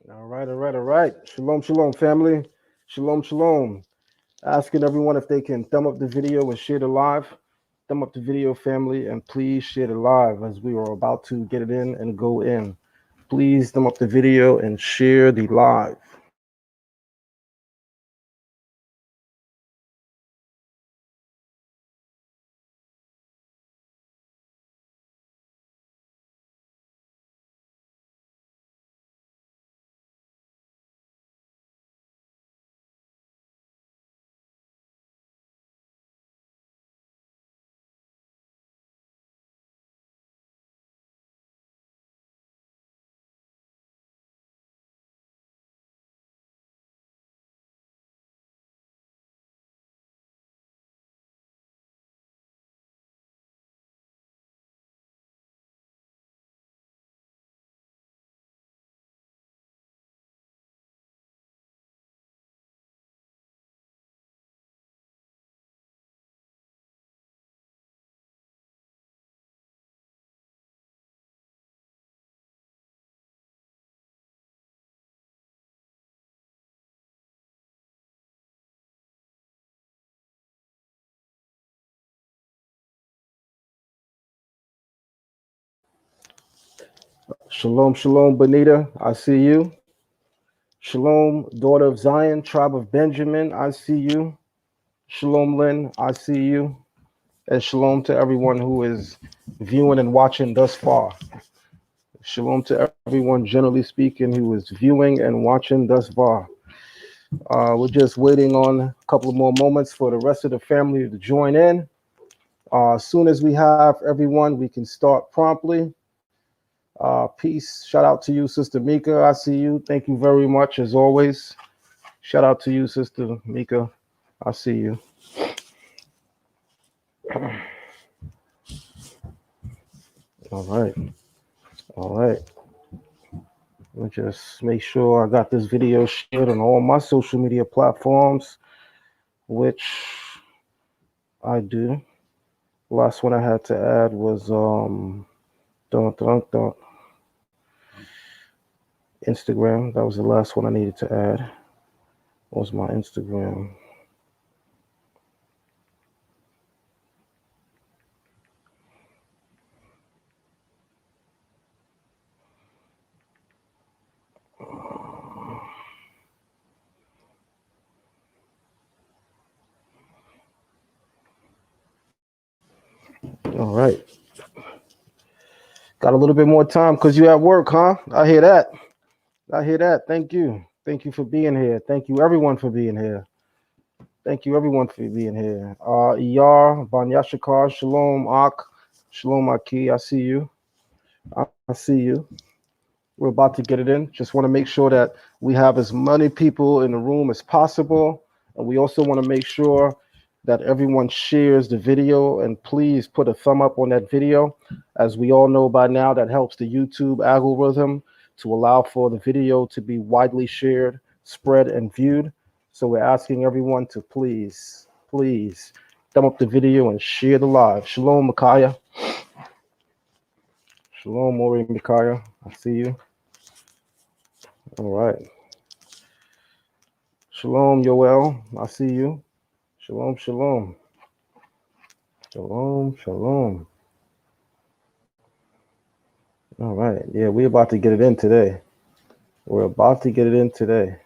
All right. Shalom, shalom, family. Shalom, shalom. Asking everyone if they can thumb up the video and share the live. Thumb up the video, family, and please share the live as we are about to get it in and go in. Please thumb up the video and share the live. Shalom, shalom, Benita. I see you. Shalom, daughter of Zion, tribe of Benjamin. I see you. Shalom, Lynn. I see you. And shalom to everyone who is viewing and watching thus far. Shalom to everyone, generally speaking, who is viewing and watching thus far. We're just waiting on a couple of more moments for the rest of the family to join in. As soon as we have everyone, we can start promptly. Peace. Shout out to you, Sister Mika. I see you. Thank you very much, as always. Shout out to you, Sister Mika. I see you. All right. All right. Let me just make sure I got this video shared on all my social media platforms, which I do. Last one I had to add was dun, dun, dun, Instagram. That was the last one I needed to add. Was my Instagram. All right. Got a little bit more time because you at work, huh? I hear that. I hear that. Thank you. Thank you for being here. Thank you everyone for being here. Thank you everyone for being here. Iyar, Banyashikar, Shalom, Ak, Shalom, Aki. I see you. I see you. We're about to get it in. Just want to make sure that we have as many people in the room as possible. And we also want to make sure that everyone shares the video and please put a thumb up on that video. As we all know by now, that helps the YouTube algorithm to allow for the video to be widely shared, spread, and viewed. So we're asking everyone to please thumb up the video and share the live. Shalom, Micaiah. Shalom, Mori Micaiah. I see you. All right. Shalom, Yoel. I see you. Shalom, shalom. Shalom, shalom. All right. Yeah, we're about to get it in today. We're about to get it in today.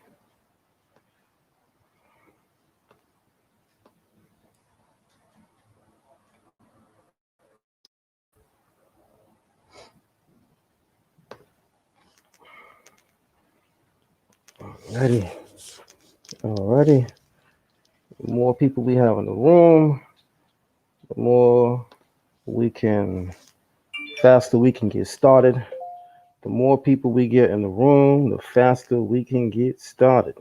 Alrighty. Alrighty. The more people we have in the room, the more we can, faster we can get started. The more people we get in the room, the faster we can get started.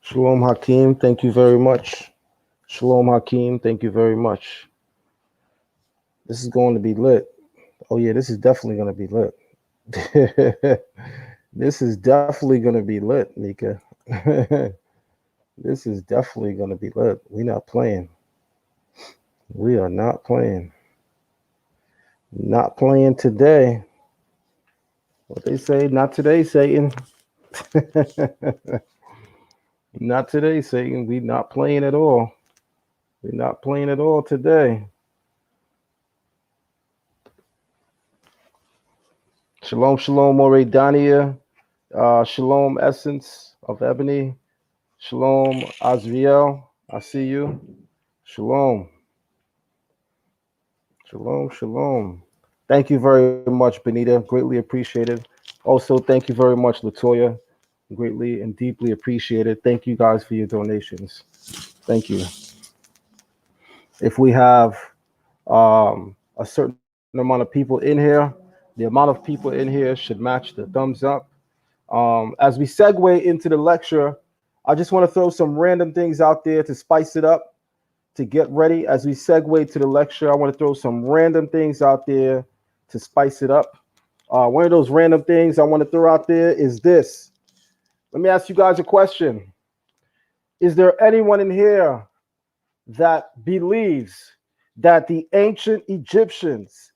Shalom Hakeem, thank you very much. Shalom Hakeem, thank you very much. This is going to be lit. Oh yeah, this is definitely going to be lit. This is definitely going to be lit, Mika. This is definitely going to be lit. We're not playing. We are not playing. Not playing today. What they say, not today, Satan. Not today, Satan. We not playing at all. We're not playing at all today. Shalom, shalom, Moredania. Shalom, Essence of Ebony. Shalom, Azriel. I see you. Shalom. Shalom, shalom. Thank you very much, Benita. Greatly appreciated. Also, thank you very much, Latoya. Greatly and deeply appreciated. Thank you guys for your donations. Thank you. If we have a certain amount of people in here, the amount of people in here should match the thumbs up. As we segue into the lecture, I just want to throw some random things out there to spice it up, to get ready. As we segue to the lecture, I want to throw some random things out there to spice it up. One of those random things I want to throw out there is this. Let me ask you guys a question. Is there anyone in here that believes that the ancient Egyptians,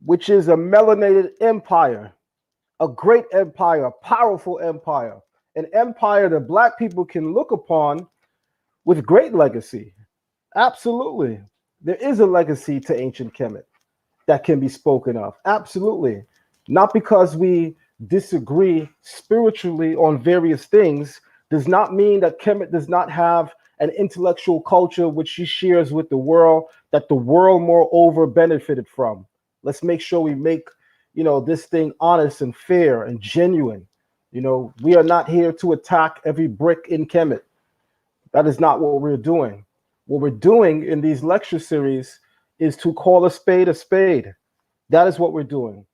which is a melanated empire, a great empire, a powerful empire, an empire that black people can look upon with great legacy? Absolutely. There is a legacy to ancient Kemet that can be spoken of. Absolutely. Not because we disagree spiritually on various things does not mean that Kemet does not have an intellectual culture which she shares with the world, that the world moreover benefited from. Let's make sure we make, this thing honest and fair and genuine. We are not here to attack every brick in Kemet. That is not what we're doing. What we're doing in these lecture series is to call a spade a spade. That is what we're doing.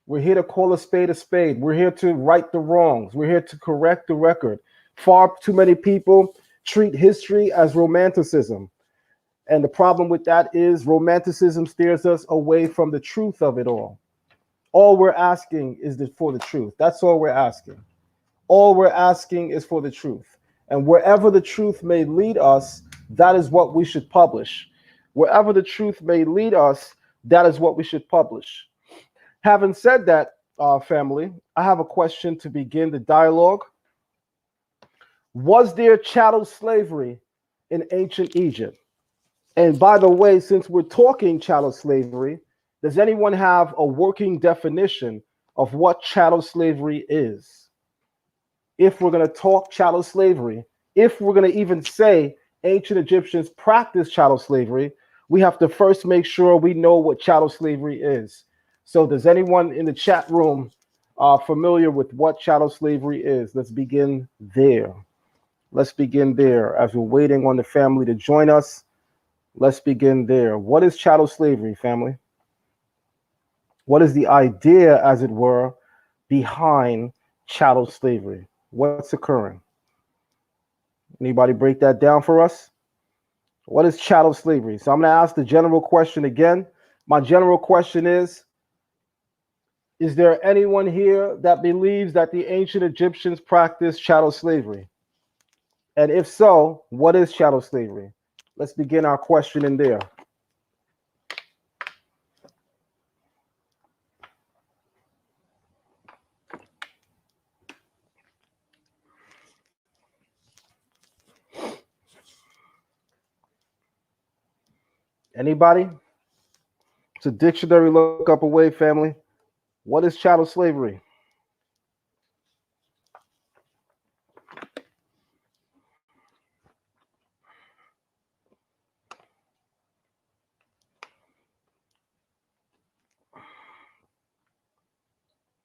We're here to call a spade a spade. We're here to right the wrongs. We're here to correct the record. Far too many people treat history as romanticism. And the problem with that is romanticism steers us away from the truth of it all. All we're asking is for the truth. That's all we're asking. All we're asking is for the truth. And wherever the truth may lead us, that is what we should publish. Wherever the truth may lead us, that is what we should publish. Having said that, family, I have a question to begin the dialogue. Was there chattel slavery in ancient Egypt? And by the way, since we're talking chattel slavery, does anyone have a working definition of what chattel slavery is? If we're going to talk chattel slavery, if we're going to even say ancient Egyptians practiced chattel slavery, we have to first make sure we know what chattel slavery is. So does anyone in the chat room familiar with what chattel slavery is? Let's begin there. Let's begin there. As we're waiting on the family to join us, let's begin there. What is chattel slavery, family? What is the idea, as it were, behind chattel slavery? What's occurring? Anybody break that down for us? What is chattel slavery? So I'm going to ask the general question again. My general question is there anyone here that believes that the ancient Egyptians practiced chattel slavery? And if so, what is chattel slavery? Let's begin our question in there. Anybody? It's a dictionary look up away, family. What is chattel slavery?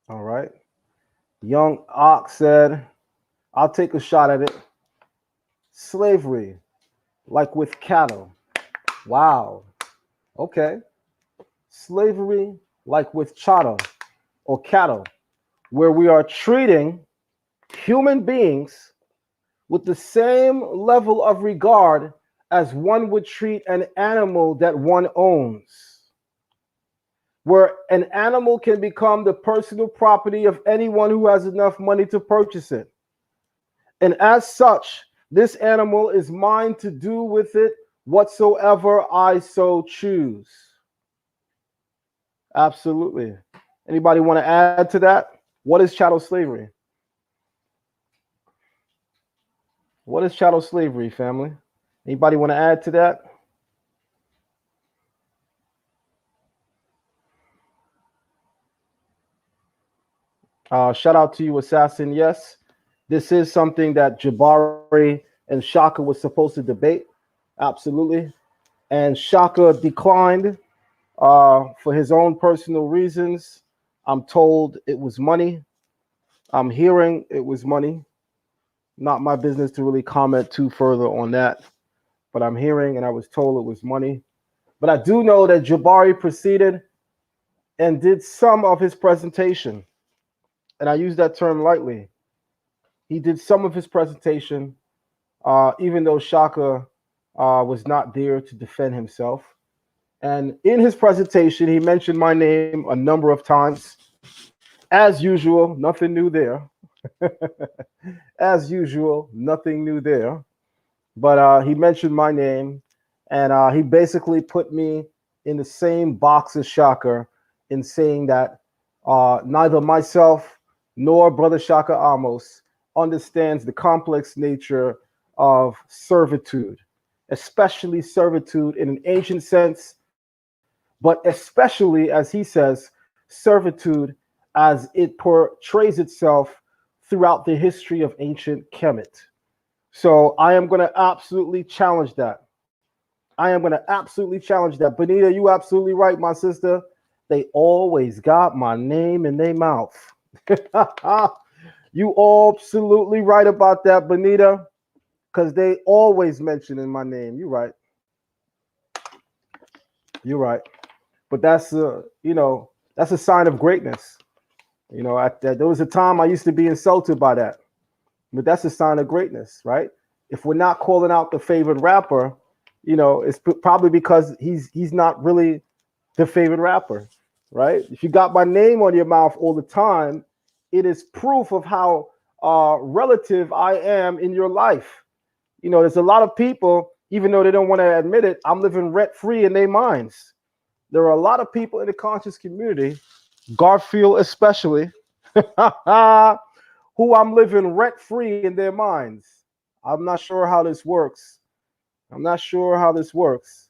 All right. Young Ox said, I'll take a shot at it. Slavery, like with cattle. Wow. Okay. Slavery, like with chattel or cattle, where we are treating human beings with the same level of regard as one would treat an animal that one owns, where an animal can become the personal property of anyone who has enough money to purchase it. And as such, this animal is mine to do with it whatsoever I so choose. Absolutely. Anybody want to add to that? What is chattel slavery? What is chattel slavery, family? Anybody want to add to that? Shout out to you, Assassin. Yes, this is something that Jabari and Shaka was supposed to debate. Absolutely. And Shaka declined for his own personal reasons. I'm told it was money. I'm hearing it was money. Not my business to really comment too further on that, but I'm hearing and I was told it was money. But I do know that Jabari proceeded and did some of his presentation. And I use that term lightly. He did some of his presentation, even though Shaka was not there to defend himself. And in his presentation, he mentioned my name a number of times. As usual, nothing new there. As usual, nothing new there. But he mentioned my name, and he basically put me in the same box as Shaka in saying that neither myself nor Brother Shaka Amos understands the complex nature of servitude, especially servitude in an ancient sense, but especially, as he says, servitude as it portrays itself throughout the history of ancient Kemet. So I am going to absolutely challenge that. I am going to absolutely challenge that. Benita, you absolutely right, my sister. They always got my name in their mouth. You absolutely right about that, Benita, because they always mentioning my name. You're right. You're right. But that's that's a sign of greatness. There was a time I used to be insulted by that, but that's a sign of greatness, right? If we're not calling out the favorite rapper, it's probably because he's not really the favorite rapper, right? If you got my name on your mouth all the time, it is proof of how relative I am in your life. There's a lot of people, even though they don't want to admit it, I'm living rent free in their minds. There are a lot of people in the conscious community, Garfield especially, who I'm living rent free in their minds. I'm not sure how this works. I'm not sure how this works,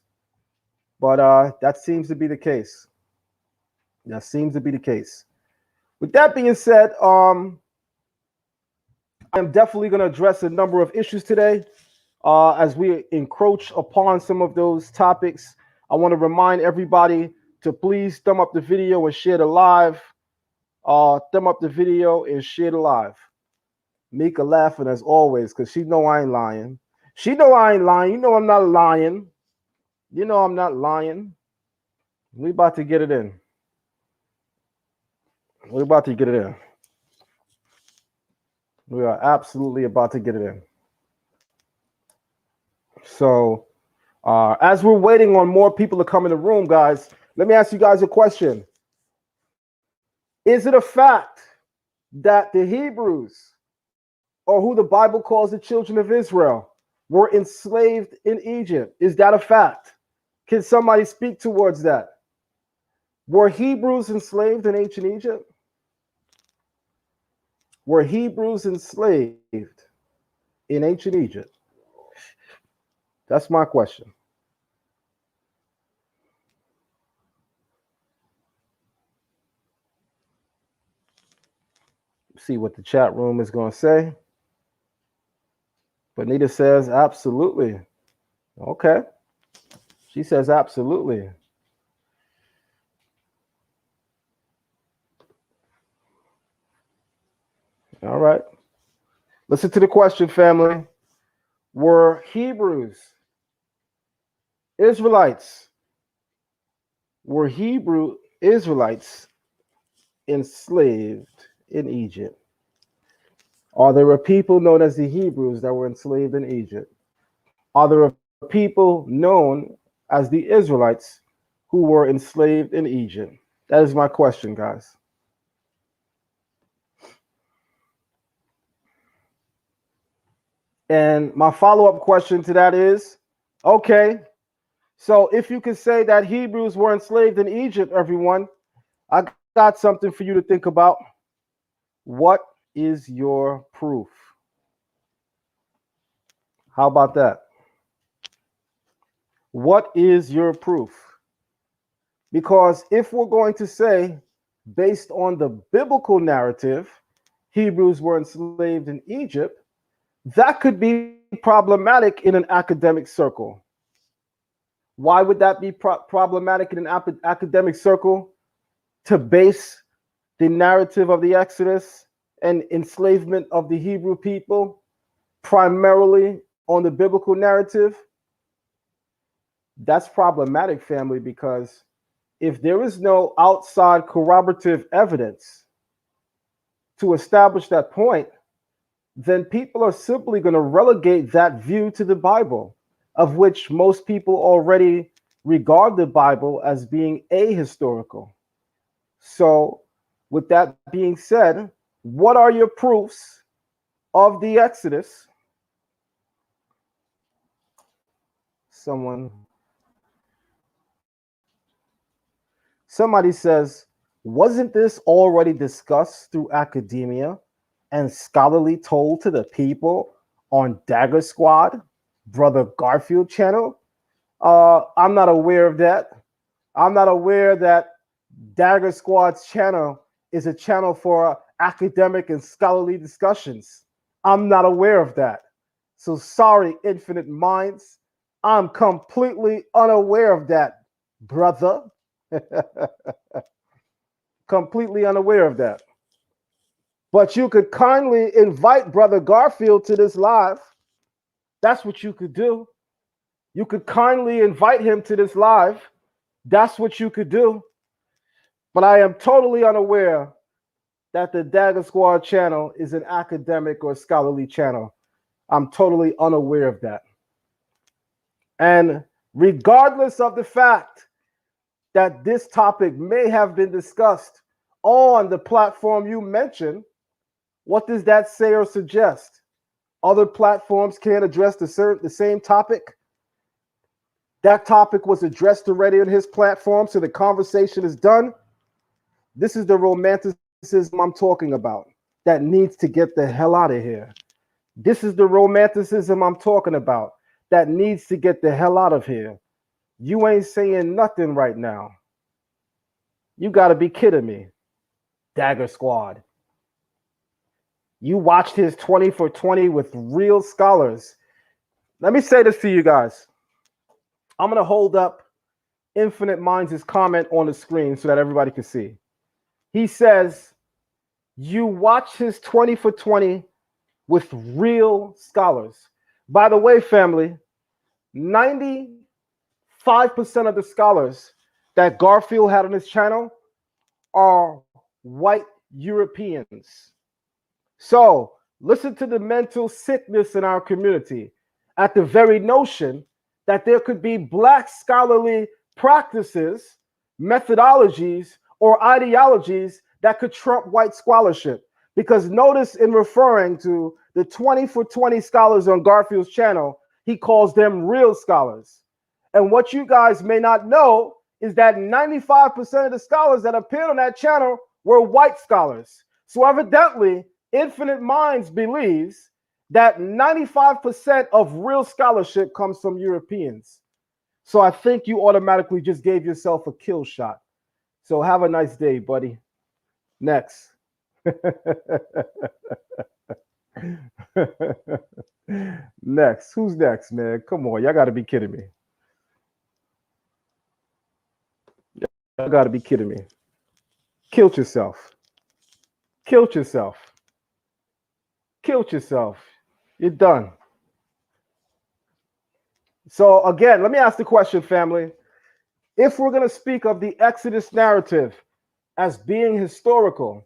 but that seems to be the case. That seems to be the case. With that being said, I am definitely going to address a number of issues today as we encroach upon some of those topics. I want to remind everybody to please thumb up the video and share the live. Thumb up the video and share the live. Mika laughing as always because she know I ain't lying. She know I ain't lying. You know I'm not lying. You know I'm not lying. We about to get it in. We're about to get it in. We are absolutely about to get it in. So, as we're waiting on more people to come in the room, guys, let me ask you guys a question. Is it a fact that the Hebrews, or who the Bible calls the children of Israel, were enslaved in Egypt? Is that a fact? Can somebody speak towards that? Were Hebrews enslaved in ancient Egypt? Were Hebrews enslaved in ancient Egypt? That's my question. See what the chat room is going to say. Bonita says absolutely. Okay. She says absolutely. All right. Listen to the question, family. Were Hebrews, Israelites, were Hebrew Israelites enslaved in Egypt? Are there a people known as the Hebrews that were enslaved in Egypt? Are there a people known as the Israelites who were enslaved in Egypt? That is my question, guys. And my follow-up question to that is, okay, so if you could say that Hebrews were enslaved in Egypt, everyone, I got something for you to think about. What is your proof? How about that? What is your proof? Because if we're going to say, based on the biblical narrative, Hebrews were enslaved in Egypt, that could be problematic in an academic circle. Why would that be problematic in an academic circle? To base the narrative of the Exodus and enslavement of the Hebrew people primarily on the biblical narrative? That's problematic, family, because if there is no outside corroborative evidence to establish that point, then people are simply going to relegate that view to the Bible, of which most people already regard the Bible as being ahistorical. So, with that being said, what are your proofs of the Exodus? Somebody says, wasn't this already discussed through academia and scholarly told to the people on Dagger Squad, Brother Garfield channel? I'm not aware of that. I'm not aware that Dagger Squad's channel is a channel for academic and scholarly discussions. I'm not aware of that. So sorry, Infinite Minds. I'm completely unaware of that, brother. Completely unaware of that. But you could kindly invite Brother Garfield to this live. That's what you could do. You could kindly invite him to this live. That's what you could do. But I am totally unaware that the Dagger Squad channel is an academic or scholarly channel. I'm totally unaware of that. And regardless of the fact that this topic may have been discussed on the platform you mentioned, what does that say or suggest? Other platforms can't address the same topic? That topic was addressed already on his platform, so the conversation is done. This is the romanticism I'm talking about that needs to get the hell out of here. This is the romanticism I'm talking about that needs to get the hell out of here. You ain't saying nothing right now. You got to be kidding me. Dagger Squad. You watched his 20 for 20 with real scholars. Let me say this to you guys. I'm going to hold up Infinite Minds' comment on the screen so that everybody can see. He says, you watch his 20 for 20 with real scholars. By the way, family, 95% of the scholars that Garfield had on his channel are white Europeans. So listen to the mental sickness in our community at the very notion that there could be black scholarly practices, methodologies, or ideologies that could trump white scholarship. Because notice in referring to the 20 for 20 scholars on Garfield's channel, he calls them real scholars. And what you guys may not know is that 95% of the scholars that appeared on that channel were white scholars. So evidently, Infinite Minds believes that 95% of real scholarship comes from Europeans. So I think you automatically just gave yourself a kill shot. So have a nice day, buddy. Next. Next. Who's next, man? Come on. Y'all got to be kidding me. Y'all got to be kidding me. Killed yourself. Killed yourself. Killed yourself. You're done. So again, let me ask the question, family. If we're going to speak of the Exodus narrative as being historical,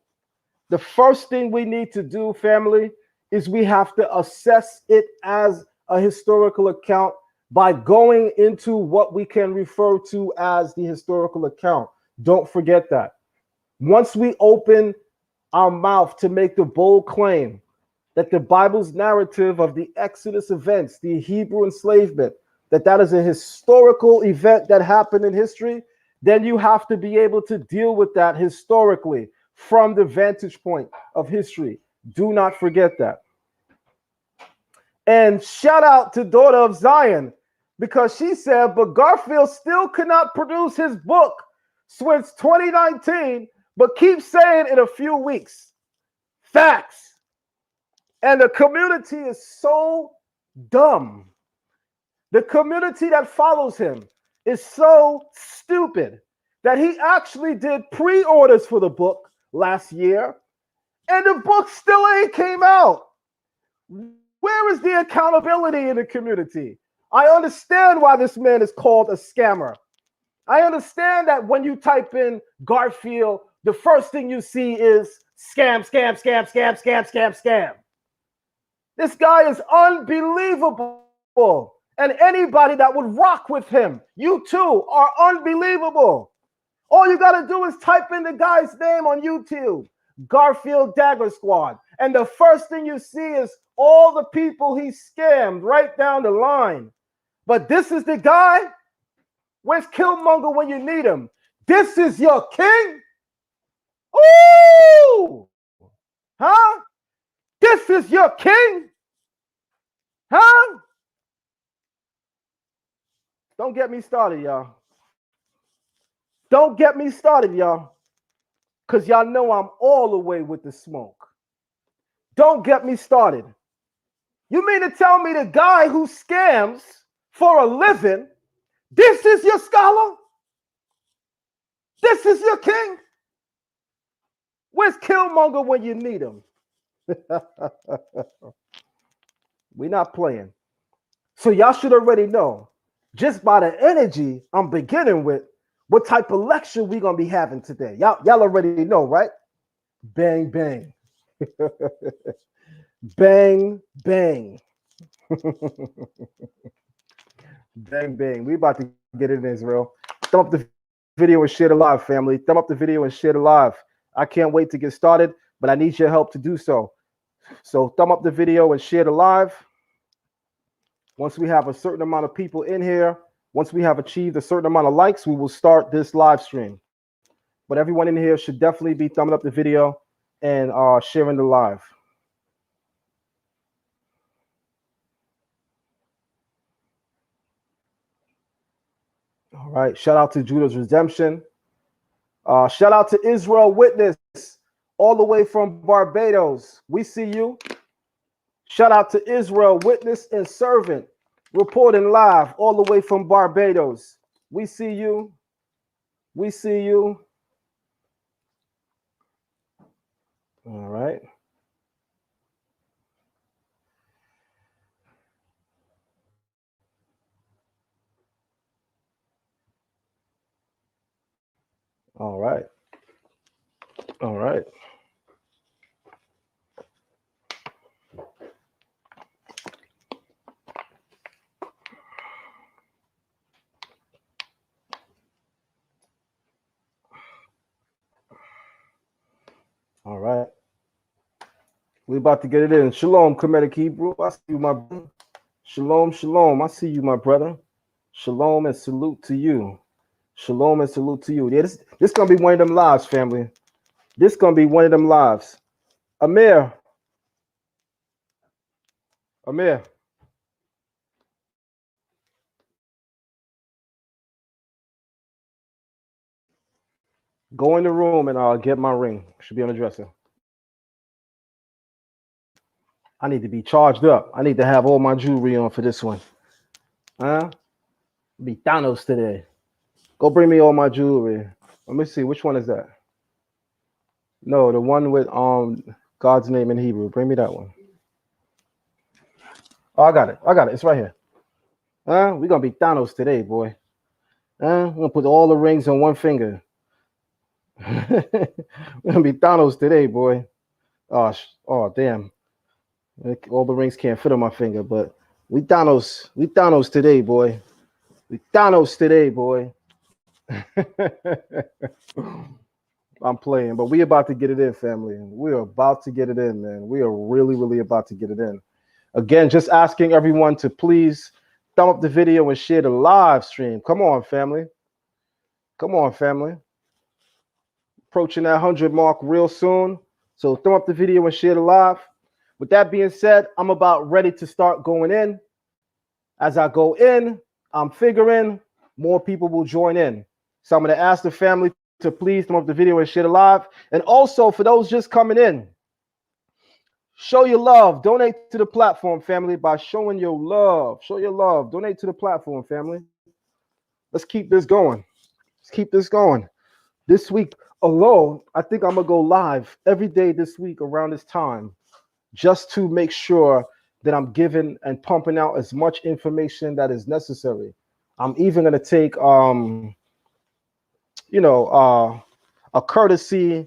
the first thing we need to do, family, is we have to assess it as a historical account by going into what we can refer to as the historical account. Don't forget that. Once we open our mouth to make the bold claim that the Bible's narrative of the Exodus events, the Hebrew enslavement, that is a historical event that happened in history, then you have to be able to deal with that historically from the vantage point of history. Do not forget that. And shout out to Daughter of Zion, because she said, but Garfield still could not produce his book since 2019, but keeps saying in a few weeks. Facts. And the community is so dumb. The community that follows him is so stupid that he actually did pre-orders for the book last year, and the book still ain't came out. Where is the accountability in the community? I understand why this man is called a scammer. I understand that when you type in Garfield, the first thing you see is scam, scam, scam, scam, scam, scam, scam. This guy is unbelievable. And anybody that would rock with him, you too are unbelievable. All you got to do is type in the guy's name on YouTube, Garfield Dagger Squad. And the first thing you see is all the people he scammed right down the line. But this is the guy? Where's Killmonger when you need him? This is your king? Ooh! Huh? This is your king? Huh? Don't get me started, y'all. Don't get me started, y'all. Because y'all know I'm all the way with the smoke. Don't get me started. You mean to tell me the guy who scams for a living, this is your scholar? This is your king? Where's Killmonger when you need him? We're not playing. So y'all should already know, just by the energy I'm beginning with, what type of lecture we're going to be having today. Y'all already know, right? Bang, bang. Bang, bang. Bang, bang. We about to get it in, Israel. Thumb up the video and share it live, family. Thumb up the video and share it live. I can't wait to get started, but I need your help to do so. So thumb up the video and share it live. Once we have a certain amount of people in here, once we have achieved a certain amount of likes, we will start this live stream. But everyone in here should definitely be thumbing up the video and sharing the live. All right. Shout out to Judah's Redemption. Shout out to Israel Witness, all the way from Barbados. We see you. Shout out to Israel Witness and Servant, reporting live all the way from Barbados. We see you. We see you. All right. All right. All right. All right. We about to get it in. Shalom, Kemetic Hebrew. I see you, my brother. Shalom, shalom. I see you, my brother. Shalom and salute to you. Shalom and salute to you. Yeah, this gonna be one of them lives, family. This gonna be one of them lives. Amir. Amir. Go in the room and I'll get my ring. Should be on the dresser. I need to be charged up. I need to have all my jewelry on for this one. Huh? Be Thanos today. Go bring me all my jewelry. Let me see. Which one is that? No, the one with God's name in Hebrew. Bring me that one. Oh, I got it. I got it. It's right here. We're gonna be Thanos today, boy. We're gonna put all the rings on one finger. We're gonna be Thanos today, boy. Oh, damn. All the rings can't fit on my finger, but we Thanos. We Thanos today, boy. We Thanos today, boy. I'm playing, but we about to get it in, family. We are about to get it in, man. We are really, really about to get it in. Again, just asking everyone to please thumb up the video and share the live stream. Come on, family. Come on, family. Approaching that 100 mark real soon. So throw up the video and share the live. With that being said, I'm about ready to start going in. As I go in, I'm figuring more people will join in. So I'm going to ask the family to please throw up the video and share the live. And also for those just coming in, show your love. Donate to the platform, family, by showing your love. Show your love. Donate to the platform, family. Let's keep this going. Let's keep this going. This week alone, I think I'm going to go live every day this week around this time just to make sure that I'm giving and pumping out as much information that is necessary. I'm even going to take, a courtesy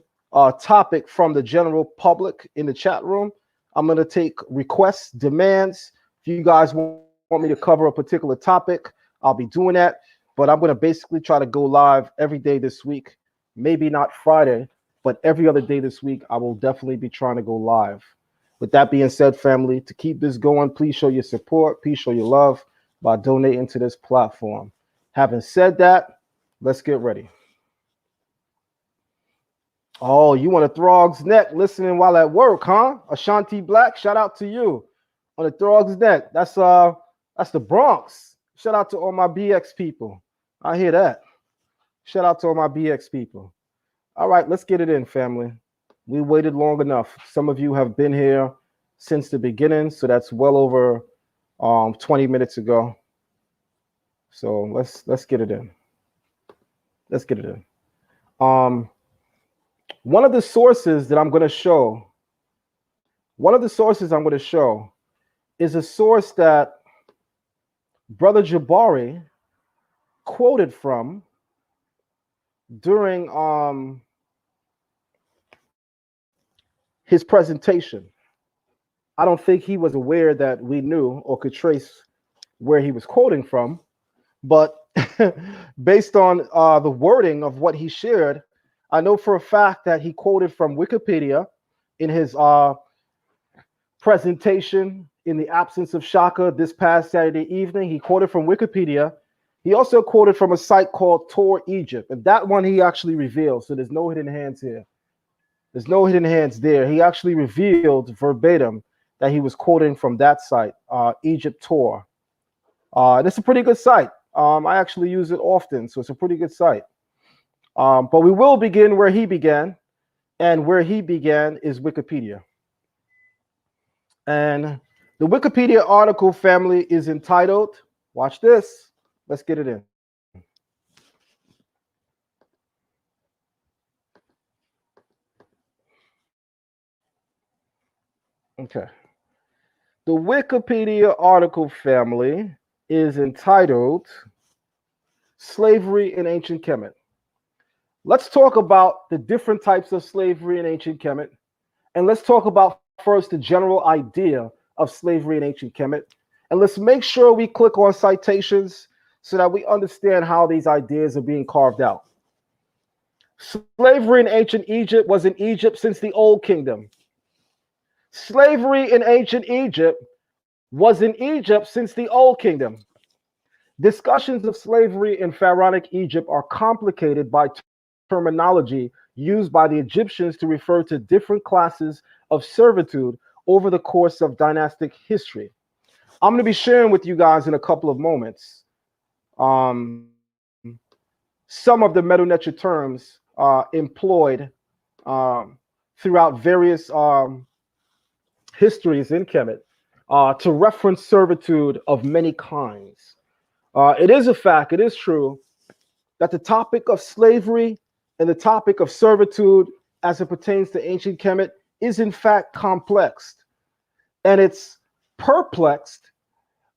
topic from the general public in the chat room. I'm going to take requests, demands. If you guys want me to cover a particular topic, I'll be doing that. But I'm going to basically try to go live every day this week. Maybe not Friday, but every other day this week, I will definitely be trying to go live. With that being said, family, to keep this going, please show your support. Please show your love by donating to this platform. Having said that, let's get ready. Oh, you want a Throg's Neck listening while at work, huh? Ashanti Black, shout out to you on the Throg's Neck. That's the Bronx. Shout out to all my BX people. I hear that. Shout out to all my BX people. All right, let's get it in, family. We waited long enough. Some of you have been here since the beginning, so that's well over 20 minutes ago. So let's get it in. Let's get it in. One of the sources that I'm going to show, is a source that Brother Jabari quoted from during his presentation. I don't think he was aware that we knew or could trace where he was quoting from, but based on the wording of what he shared, I know for a fact that he quoted from Wikipedia in his presentation in the absence of Shaka this past Saturday evening. He quoted from Wikipedia. He also quoted from a site called Tor Egypt, and that one he actually revealed. So there's no hidden hands here. There's no hidden hands there. He actually revealed verbatim that he was quoting from that site, Egypt Tor. And it's a pretty good site. I actually use it often, so it's a pretty good site. But we will begin where he began, and where he began is Wikipedia. And the Wikipedia article, family, is entitled, watch this, let's get it in. Okay. The Wikipedia article, family, is entitled Slavery in Ancient Kemet. Let's talk about the different types of slavery in ancient Kemet. And let's talk about first the general idea of slavery in ancient Kemet. And let's make sure we click on citations so that we understand how these ideas are being carved out. Slavery in ancient Egypt was in Egypt since the Old Kingdom. Slavery in ancient Egypt was in Egypt since the Old Kingdom. Discussions of slavery in pharaonic Egypt are complicated by terminology used by the Egyptians to refer to different classes of servitude over the course of dynastic history. I'm going to be sharing with you guys in a couple of moments some of the Medu Neter terms employed throughout various histories in Kemet to reference servitude of many kinds. It is a fact, it is true, that the topic of slavery and the topic of servitude as it pertains to ancient Kemet is in fact complex. And it's perplexed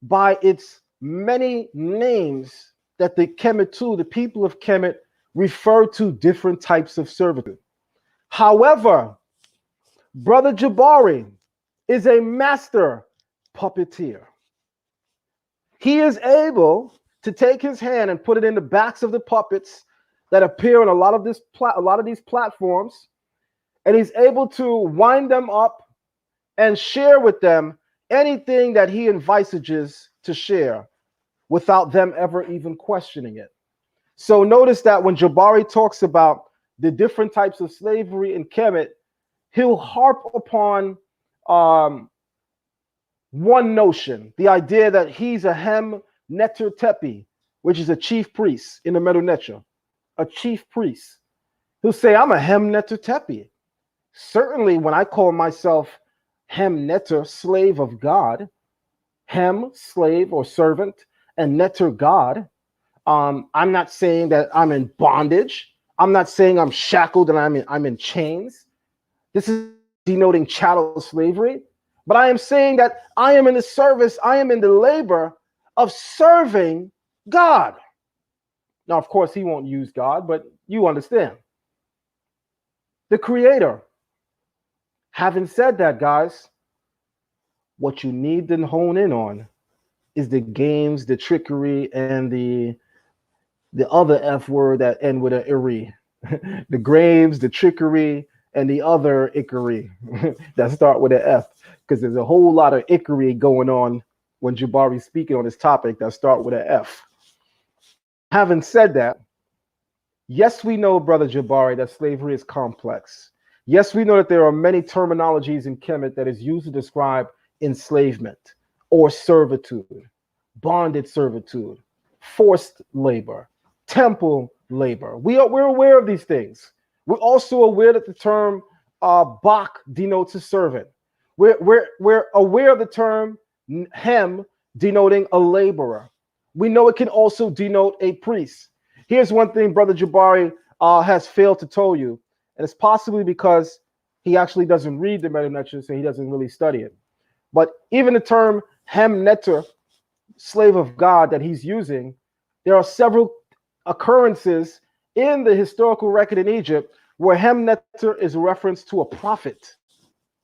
by its many names that the Kemetu, the people of Kemet, refer to different types of servitude. However, Brother Jabari is a master puppeteer. He is able to take his hand and put it in the backs of the puppets that appear on a lot of these platforms, and he's able to wind them up and share with them anything that he envisages to share without them ever even questioning it. So notice that when Jabari talks about the different types of slavery in Kemet, he'll harp upon um, one notion, the idea that he's a Hem Neter Tepi, which is a chief priest in the Medu Neter, a chief priest. He'll say, I'm a Hem Neter Tepi. Certainly, when I call myself Hem Neter, slave of God, Hem, slave or servant, and Neter, God, I'm not saying that I'm in bondage. I'm not saying I'm shackled and I'm in chains. This is denoting chattel slavery. But I am saying that I am in the service, I am in the labor of serving God. Now, of course, he won't use God, but you understand. The Creator. Having said that, guys, what you need to hone in on is the games, the trickery, and the other F word that end with an iri. The graves, the trickery, and the other ickery that start with an F. Because there's a whole lot of ickery going on when Jabari's speaking on this topic that start with an F. Having said that, yes, we know, Brother Jabari, that slavery is complex. Yes, we know that there are many terminologies in Kemet that is used to describe enslavement or servitude, bonded servitude, forced labor, temple labor. We're aware of these things. We're also aware that the term Bak denotes a servant. We're aware of the term Hem denoting a laborer. We know it can also denote a priest. Here's one thing Brother Jabari has failed to tell you, and it's possibly because he actually doesn't read the Medu Neter, so he doesn't really study it. But even the term Hem Neter, slave of God, that he's using, there are several occurrences in the historical record in Egypt where Hem Neter is a reference to a prophet.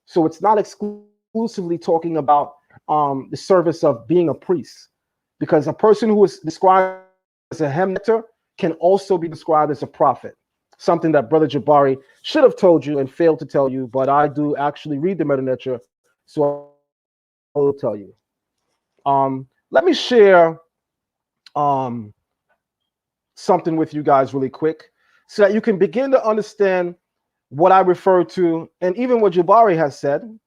So it's not exclusively talking about the service of being a priest, because a person who is described as a Hem Neter can also be described as a prophet, something that Brother Jabari should have told you and failed to tell you, but I do actually read the Medu Neter, so I will tell you. Let me share something with you guys really quick so that you can begin to understand what I refer to, and even what Jabari has said,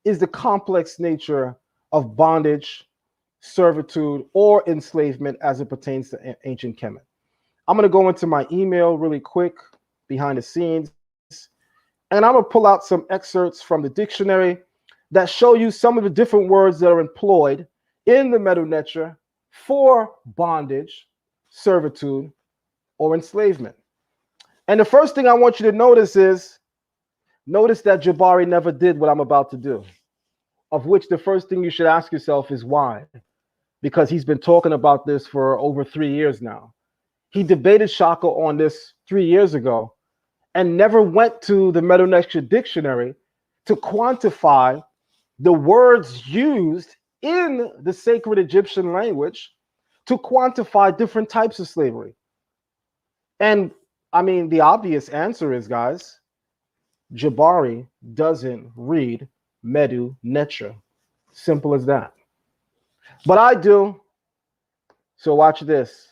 is the complex nature of bondage, servitude, or enslavement as it pertains to ancient Kemet. I'm going to go into my email really quick behind the scenes, and I'm going to pull out some excerpts from the dictionary that show you some of the different words that are employed in the Medu Neter for bondage, servitude, or enslavement. And the first thing I want you to notice is, notice that Jabari never did what I'm about to do, of which the first thing you should ask yourself is why? Because he's been talking about this for over 3 years now. He debated Shaka on this 3 years ago and never went to the Medu Neter dictionary to quantify the words used in the sacred Egyptian language to quantify different types of slavery. And I mean, the obvious answer is, guys, Jabari doesn't read Medu Neter. Simple as that. But I do. So watch this.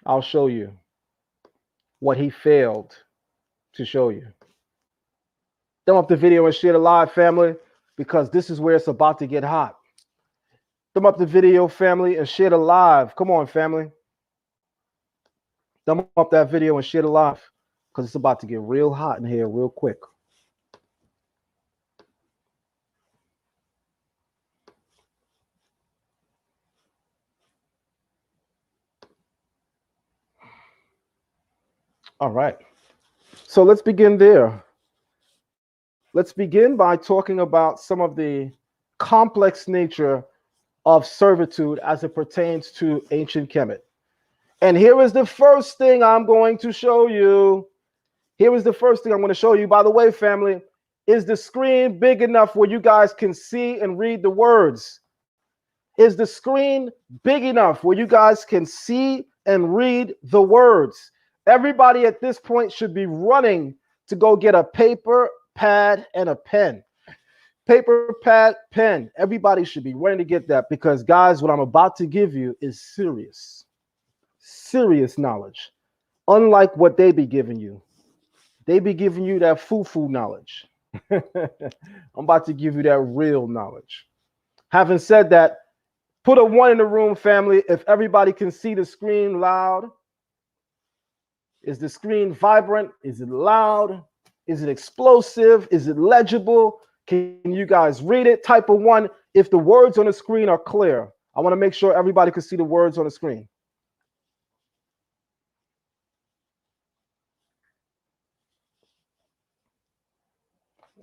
I'll show you what he failed to show you. Thumb up the video and share the live, family, because this is where it's about to get hot. Thumb up the video, family, and share the live. Come on, family. Thumb up that video and share the live, because it's about to get real hot in here real quick. All right. So let's begin there. Let's begin by talking about some of the complex nature of servitude as it pertains to ancient Kemet. And here is the first thing I'm going to show you. Here is the first thing I'm going to show you. By the way, family, is the screen big enough where you guys can see and read the words? Is the screen big enough where you guys can see and read the words? Everybody at this point should be running to go get a paper, pad, and a pen. Paper, pad, pen. Everybody should be running to get that, because, guys, what I'm about to give you is serious. Serious knowledge. Unlike what they be giving you. They be giving you that foo-foo knowledge. I'm about to give you that real knowledge. Having said that, put a 1 in the room, family, if everybody can see the screen loud. Is the screen vibrant? Is it loud? Is it explosive? Is it legible? Can you guys read it? Type a 1 if the words on the screen are clear. I want to make sure everybody can see the words on the screen.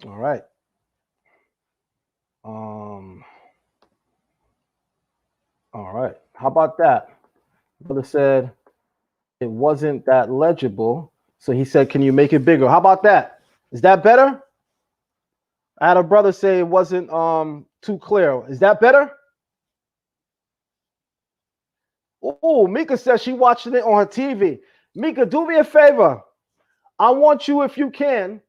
All right. All right. How about that? Brother said it wasn't that legible. So he said, can you make it bigger? How about that? Is that better? I had a brother say it wasn't too clear. Is that better? Oh, Mika says she watching it on her TV. Mika, do me a favor. I want you, if you can,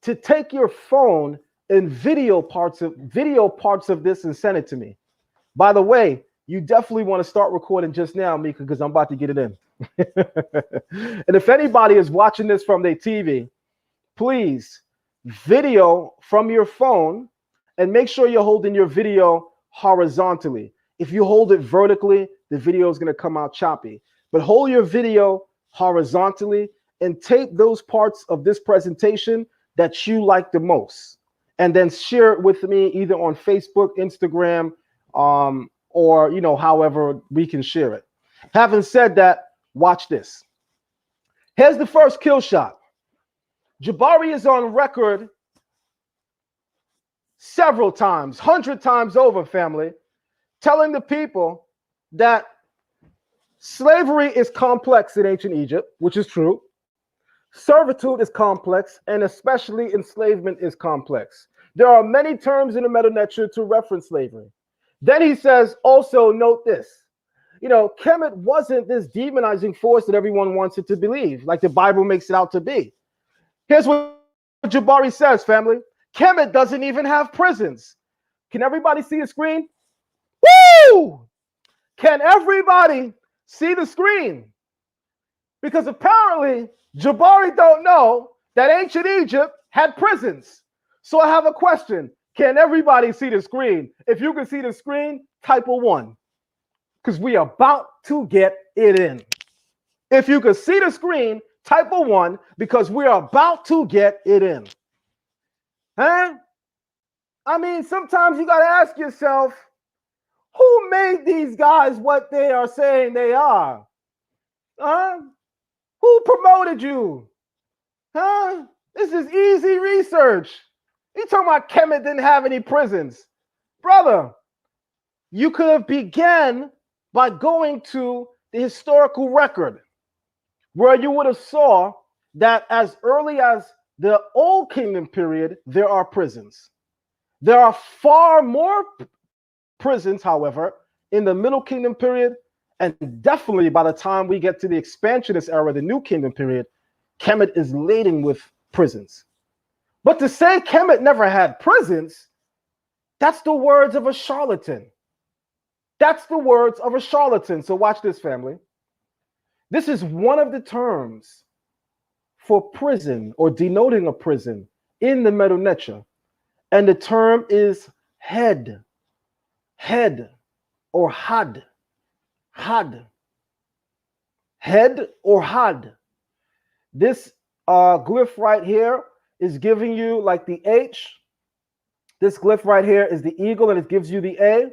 to take your phone and video parts of this and send it to me. By the way, you definitely want to start recording just now, Mika, because I'm about to get it in. And if anybody is watching this from their TV, please video from your phone and make sure you're holding your video horizontally. If you hold it vertically, the video is going to come out choppy. But hold your video horizontally and tape those parts of this presentation that you like the most. And then share it with me either on Facebook, Instagram, or, you know, however we can share it. Having said that, watch this. Here's the first kill shot. Jabari is on record several times, 100 times over, family, telling the people that slavery is complex in ancient Egypt, which is true. Servitude is complex, and especially enslavement is complex. There are many terms in the Meta Nature to reference slavery. Then he says, also note this. You know, Kemet wasn't this demonizing force that everyone wants it to believe, like the Bible makes it out to be. Here's what Jabari says, family. Kemet doesn't even have prisons. Can everybody see the screen? Woo! Can everybody see the screen? Because apparently Jabari don't know that ancient Egypt had prisons. So I have a question. Can everybody see the screen? If you can see the screen, type a 1. Because we are about to get it in. If you can see the screen, type a 1 because we are about to get it in. Huh? I mean, sometimes you got to ask yourself, who made these guys what they are saying they are? Huh? Who promoted you? Huh? This is easy research. You talking about Kemet didn't have any prisons. Brother, you could have began by going to the historical record where you would have saw that as early as the Old Kingdom period, there are prisons. There are far more prisons, however, in the Middle Kingdom period, and definitely by the time we get to the expansionist era, the New Kingdom period, Kemet is laden with prisons. But to say Kemet never had prisons, that's the words of a charlatan. That's the words of a charlatan. So watch this, family. This is one of the terms for prison or denoting a prison in the Medu Neter. And the term is head or had. Head or had. This glyph right here is giving you like the H. This glyph right here is the eagle and it gives you the A.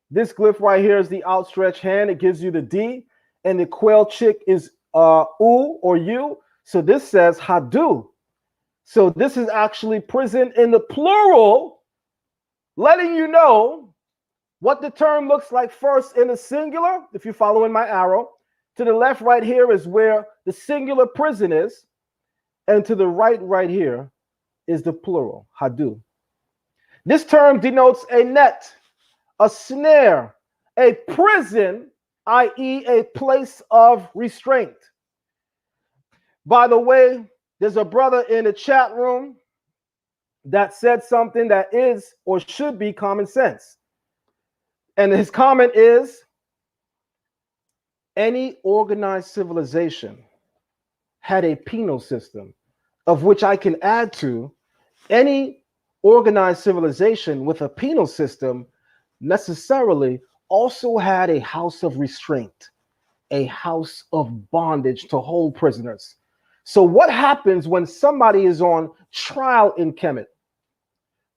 This glyph right here is the outstretched hand. It gives you the D. And the quail chick is U or U. So this says Hadu. So this is actually prison in the plural, letting you know what the term looks like first in the singular, if you're following my arrow. To the left right here is where the singular prison is. And to the right here is the plural, Hadu. This term denotes a net, a snare, a prison, i.e. a place of restraint. By the way, there's a brother in the chat room that said something that is or should be common sense. And his comment is, any organized civilization had a penal system, of which I can add to any organized civilization with a penal system necessarily also had a house of restraint, a house of bondage to hold prisoners. So, what happens when somebody is on trial in Kemet?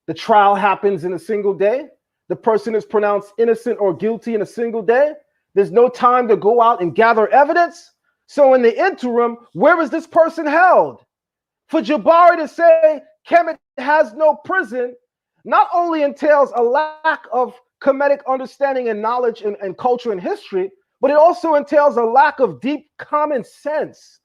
The trial happens in a single day. The person is pronounced innocent or guilty in a single day. There's no time to go out and gather evidence. So, in the interim, where is this person held? For Jabari to say Kemet has no prison not only entails a lack of Kemetic understanding and knowledge and culture and history, but it also entails a lack of deep common sense.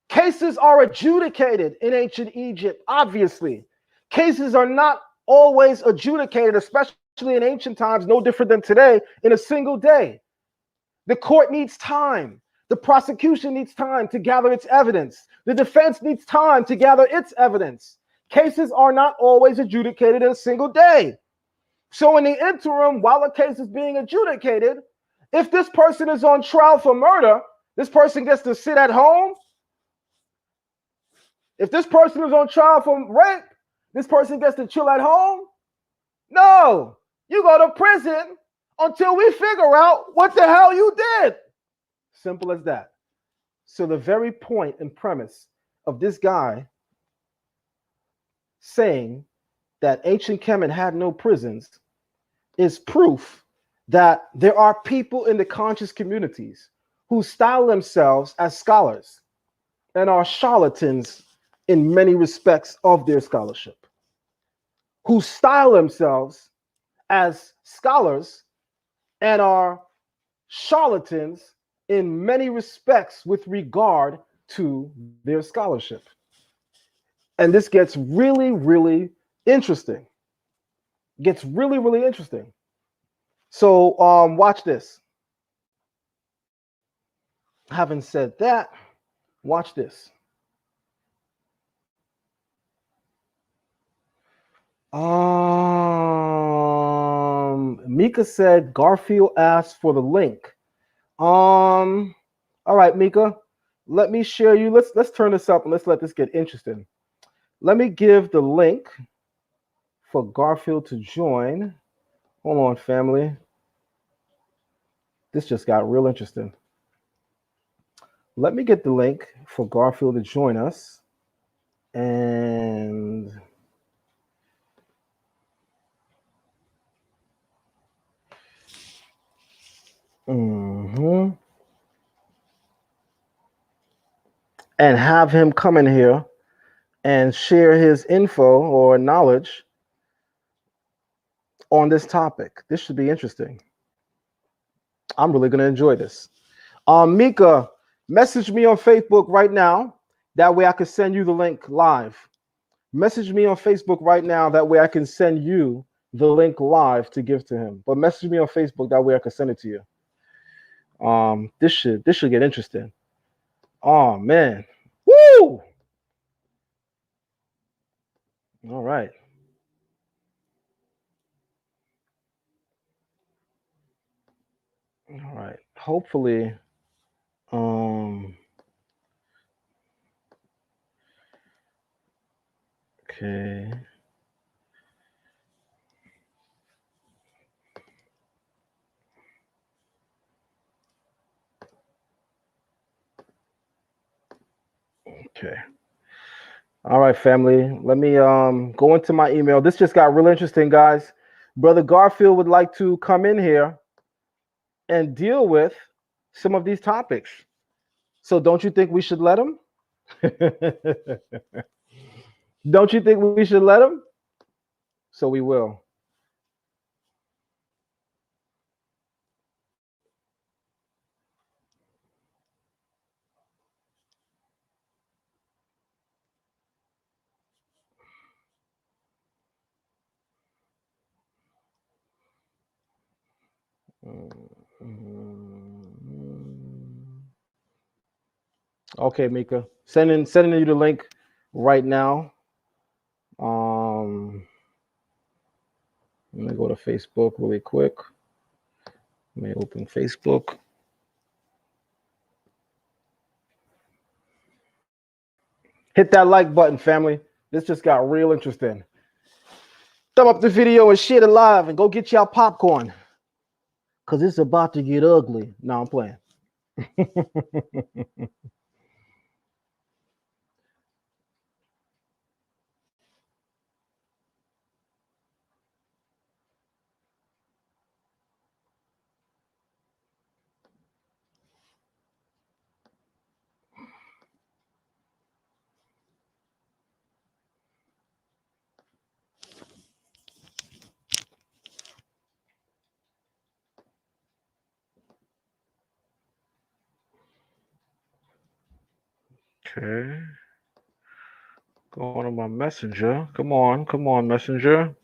Cases are adjudicated in ancient Egypt, obviously. Cases are not always adjudicated, especially in ancient times, no different than today, in a single day. The court needs time. The prosecution needs time to gather its evidence. The defense needs time to gather its evidence. Cases are not always adjudicated in a single day. So in the interim, while a case is being adjudicated, if this person is on trial for murder, this person gets to sit at home. If this person is on trial for rape, this person gets to chill at home. No, you go to prison until we figure out what the hell you did. Simple as that. So the very point and premise of this guy saying that ancient Kemet had no prisons is proof that there are people in the conscious communities who style themselves as scholars and are charlatans in many respects of their scholarship, who style themselves as scholars and are charlatans in many respects with regard to their scholarship. And this gets really, really interesting. Gets really, really interesting. So watch this. Having said that, watch this. Mika said Garfield asked for the link. All right, Mika, let me share you. Let's turn this up and let's let this get interesting. Let me give the link for Garfield to join. Hold on, family. This just got real interesting. Let me get the link for Garfield to join us. And and have him come in here and share his info or knowledge on this topic. This should be interesting. I'm really going to enjoy this. Mika, message me on Facebook right now. That way I can send you the link live. Message me on Facebook right now. That way I can send you the link live to give to him. But message me on Facebook. That way I can send it to you. This should get interesting. Oh man. Woo! All right. All right. Hopefully, okay. Okay. All right, family. Let me go into my email. This just got real interesting, guys. Brother Garfield would like to come in here and deal with some of these topics. So don't you think we should let him? Don't you think we should let him? So we will. Okay, Mika. Sending you the link right now. Let me go to Facebook really quick. Let me open Facebook. Hit that like button, family. This just got real interesting. Thumb up the video and share it live and go get y'all popcorn. Because it's about to get ugly. No, I'm playing. Okay. Going to my messenger. Come on, messenger.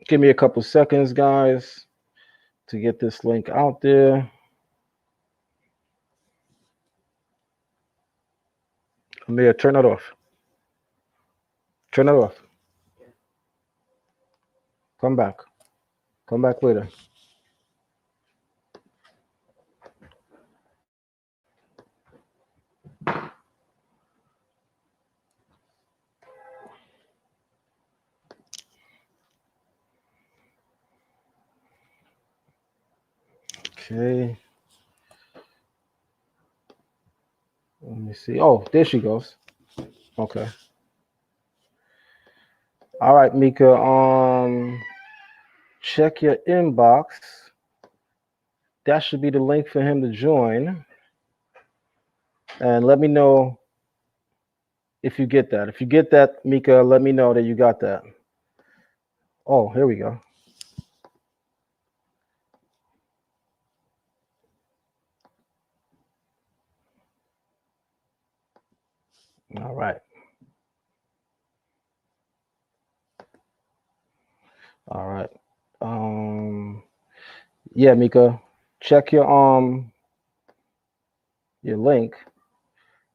Give me a couple seconds, guys, to get this link out there. Amir, turn it off. Turn it off. Come back. Come back later. Okay. Let me see. Oh, there she goes. Okay. All right, Mika. Check your inbox. That should be the link for him to join. And let me know if you get that. If you get that, Mika, let me know that you got that. Oh, here we go. All right. All right. Yeah, Mika, check your link.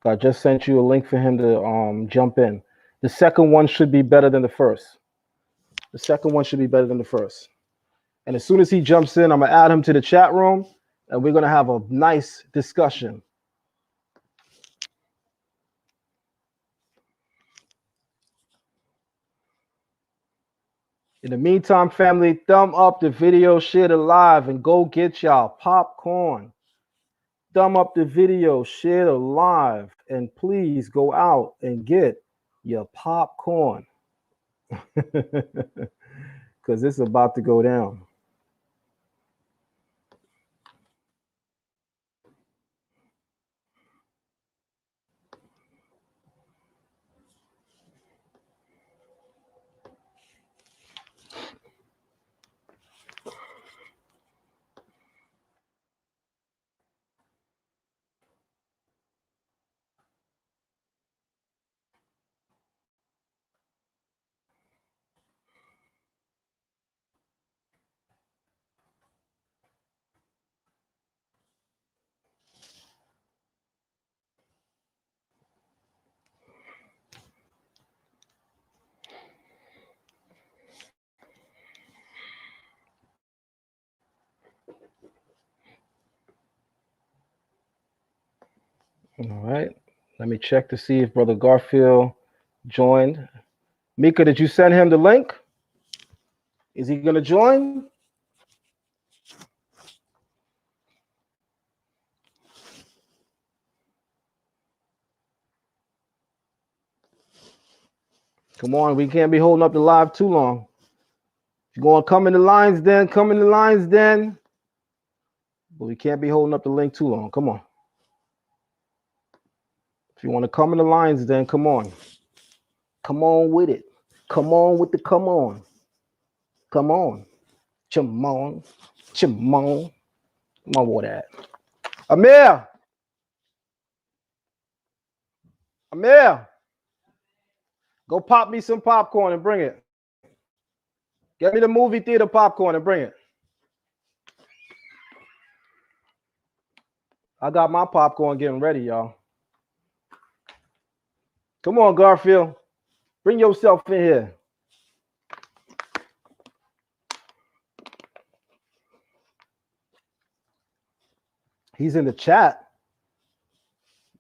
I just sent you a link for him to jump in. The second one should be better than the first. The second one should be better than the first. And as soon as he jumps in, I'm gonna add him to the chat room, and we're gonna have a nice discussion. In the meantime, family, thumb up the video, share it live, and go get y'all popcorn. Thumb up the video, share it live, and please go out and get your popcorn. Because it's about to go down. All right. Let me check to see if Brother Garfield joined. Mika, did you send him the link? Is he going to join? Come on, we can't be holding up the live too long. If you're going to come in the lines, then come in the lines, then. But we can't be holding up the link too long. Come on. If you want to come in the lines, then come on. Come on with it. Come on with the come on. Come on. Chimon. Chimon. Come on with that. Amir. Amir. Go pop me some popcorn and bring it. Get me the movie theater popcorn and bring it. I got my popcorn getting ready, y'all. Come on, Garfield. Bring yourself in here. He's in the chat.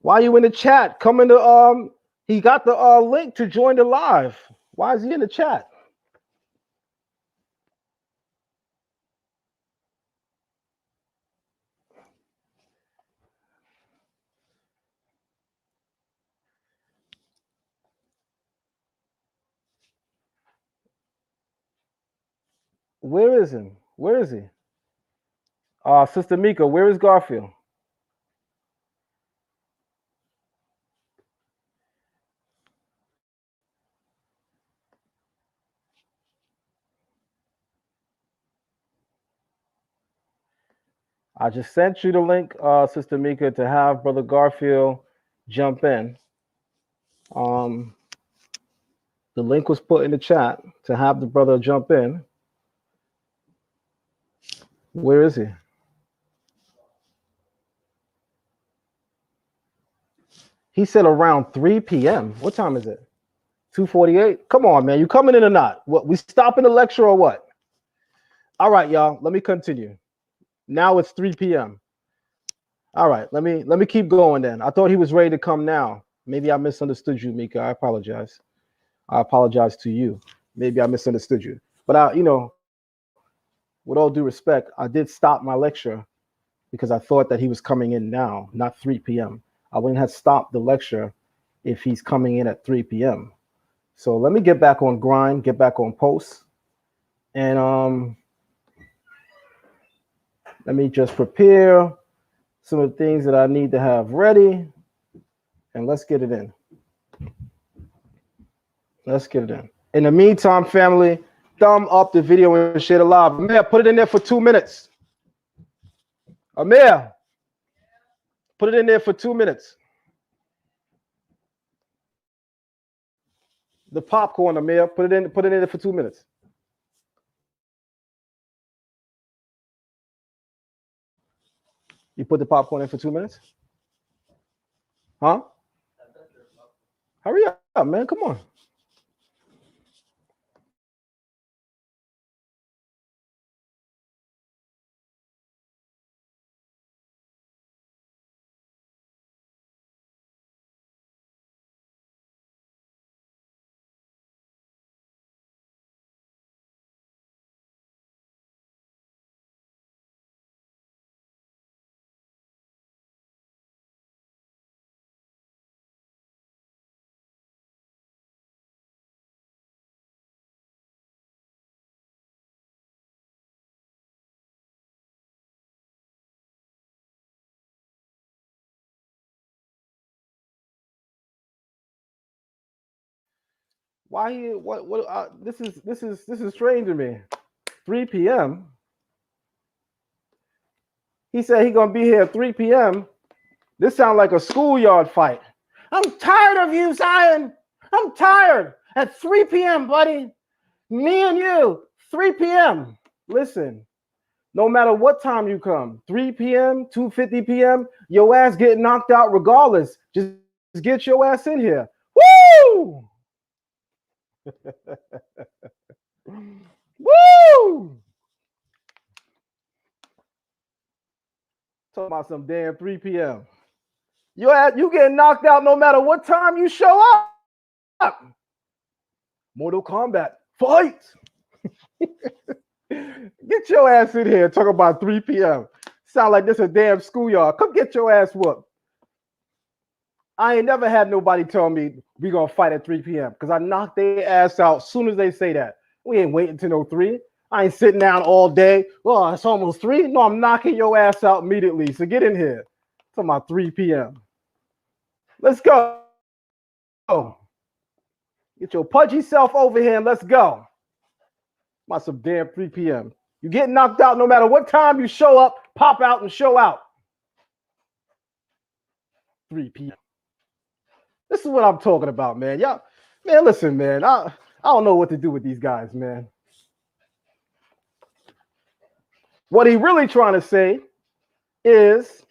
Why are you in the chat? Come in the he got the link to join the live. Why is he in the chat? Where is he? Where is he? Sister Mika, where is Garfield? I just sent you the link, Sister Mika, to have Brother Garfield jump in. The link was put in the chat to have the brother jump in. Where is he? He said around 3 p.m. What time is it? 2:48? Come on, man. You coming in or not? What, we stopping the lecture or what? All right, y'all. Let me continue. Now it's 3 p.m. All right, let me keep going then. I thought he was ready to come now. Maybe I misunderstood you, Mika. I apologize. I apologize to you. Maybe I misunderstood you. But with all due respect, I did stop my lecture because I thought that he was coming in now, not 3 p.m. I wouldn't have stopped the lecture if he's coming in at 3 p.m. So let me get back on grind, get back on post, and let me just prepare some of the things that I need to have ready, and let's get it in. Let's get it in. In the meantime, family, thumb up the video and share it live. Amir, put it in there for 2 minutes. Amir, put it in there for 2 minutes. The popcorn, Amir, put it in there for 2 minutes. You put the popcorn in for 2 minutes? Huh? Hurry up, man. Come on. Why he what this is strange to me. 3 p.m. He said he gonna be here at 3 p.m. This sounds like a schoolyard fight. I'm tired of you, Zion. I'm tired. At 3 p.m., buddy. Me and you, 3 p.m. Listen, no matter what time you come, 3 p.m., 2:50 p.m., your ass get knocked out regardless. Just get your ass in here. Woo! Woo! Talking about some damn 3 p.m. You getting knocked out no matter what time you show up. Mortal Kombat, fight! Get your ass in here. Talk about 3 p.m. Sound like this a damn schoolyard. Come get your ass whooped. I ain't never had nobody tell me we gonna fight at 3 p.m. because I knock their ass out as soon as they say that. We ain't waiting till no 3. I ain't sitting down all day. Well, it's almost 3. No, I'm knocking your ass out immediately. So get in here. Talking about 3 p.m. Let's go. Get your pudgy self over here and let's go. About some damn 3 p.m. You get knocked out no matter what time you show up, pop out and show out. 3 p.m. This is what I'm talking about, man. Y'all, man, listen, man. I don't know what to do with these guys, man. What he really trying to say is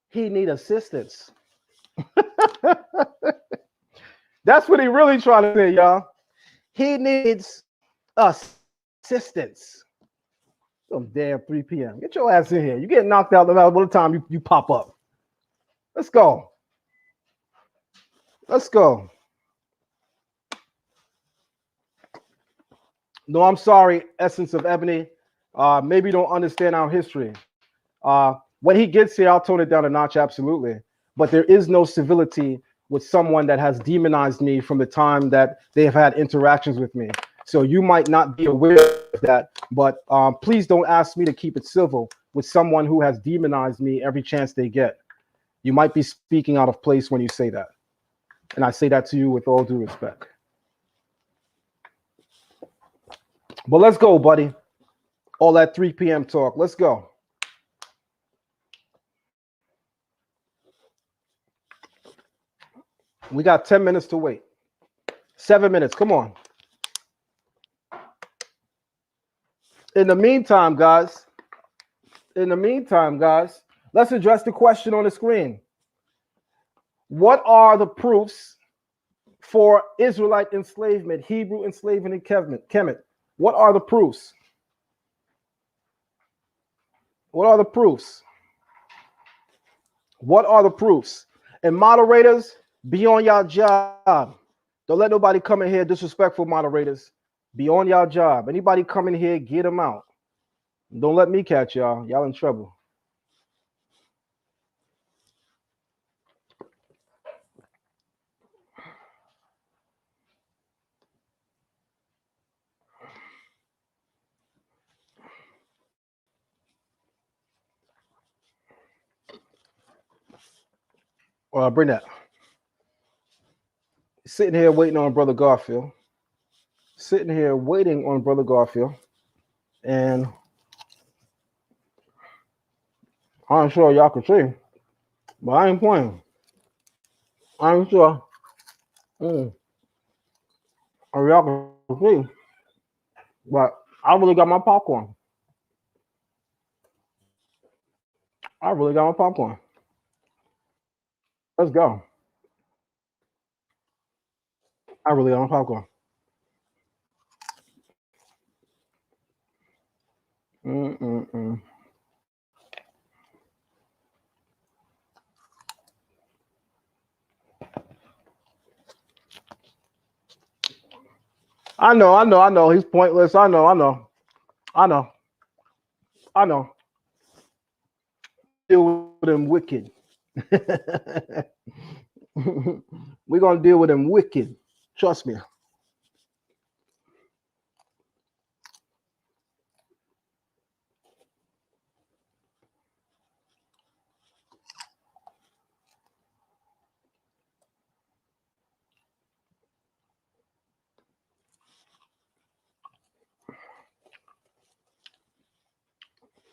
he need assistance. That's what he really trying to say, y'all. He needs assistance. Some damn 3 p.m. Get your ass in here. You get knocked out no matter what time you pop up. Let's go. Let's go. No, I'm sorry, Essence of Ebony. Maybe you don't understand our history. When he gets here, I'll tone it down a notch, absolutely. But there is no civility with someone that has demonized me from the time that they have had interactions with me. So you might not be aware of that, but please don't ask me to keep it civil with someone who has demonized me every chance they get. You might be speaking out of place when you say that. And I say that to you with all due respect. But let's go, buddy. All that 3 p.m. talk. Let's go. We got 10 minutes to wait. 7 minutes. Come on. In the meantime, guys, let's address the question on the screen. What are the proofs for Israelite enslavement, Hebrew enslavement in Kemet? What are the proofs? What are the proofs? What are the proofs? And moderators, be on y'all job. Don't let nobody come in here disrespectful, moderators. Be on y'all job. Anybody come in here, get them out. Don't let me catch y'all. Y'all in trouble. Bring that. Sitting here waiting on Brother Garfield. Sitting here waiting on Brother Garfield. And I'm sure y'all can see, but I ain't playing. I'm sure. Y'all can see. But I really got my popcorn. I really got my popcorn. Let's go. I really got my popcorn. I know. He's pointless. I know. Deal with him wicked. We're gonna deal with him wicked. Trust me.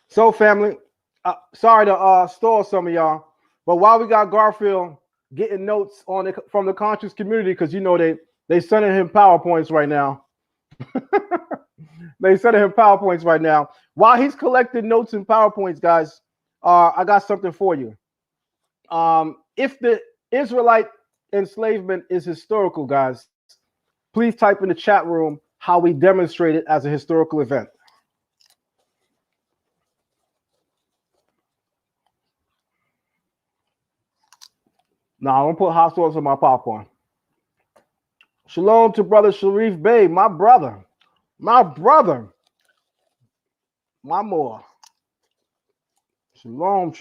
So, family, sorry to stall some of y'all, but while we got Garfield getting notes on it from the conscious community, because you know they sending him PowerPoints right now. They sending him PowerPoints right now. While he's collecting notes and PowerPoints, guys, I got something for you. If the Israelite enslavement is historical, guys, please type in the chat room how we demonstrate it as a historical event. Now, I'm gonna put hot sauce on my popcorn. Shalom to brother Sharif Bey, my brother, my more. Shalom,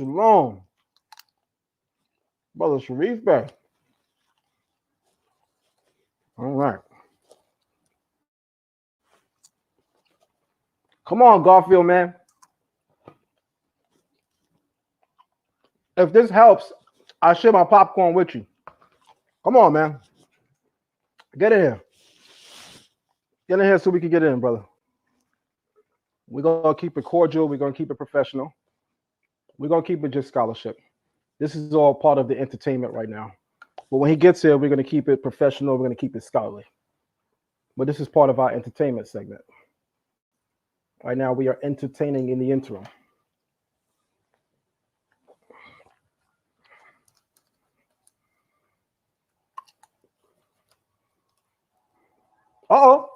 brother Sharif Bey. All right, come on, Garfield, man. If this helps, I share my popcorn with you. Come on, man. Get in here. Get in here so we can get in, brother. We're gonna keep it cordial. We're gonna keep it professional. We're gonna keep it just scholarship. This is all part of the entertainment right now. But when he gets here, we're gonna keep it professional. We're gonna keep it scholarly. But this is part of our entertainment segment. Right now, we are entertaining in the interim. Uh-oh.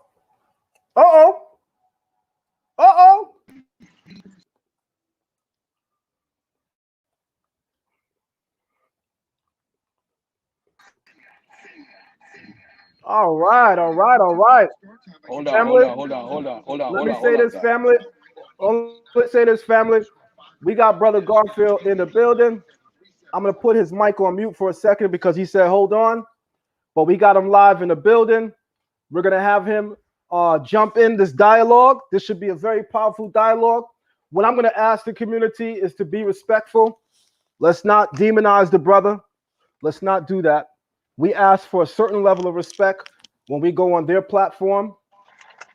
All right, all right, all right. Hold on, hold Family, on, hold on, hold on, hold on, let hold me on, hold say on, this, guys. family. Only say this, family. We got Brother Garfield in the building. I'm going to put his mic on mute for a second because he said, hold on. But we got him live in the building. We're going to have him jump in this dialogue. This should be a very powerful dialogue. What I'm going to ask the community is to be respectful. Let's not demonize the brother. Let's not do that. We ask for a certain level of respect when we go on their platform.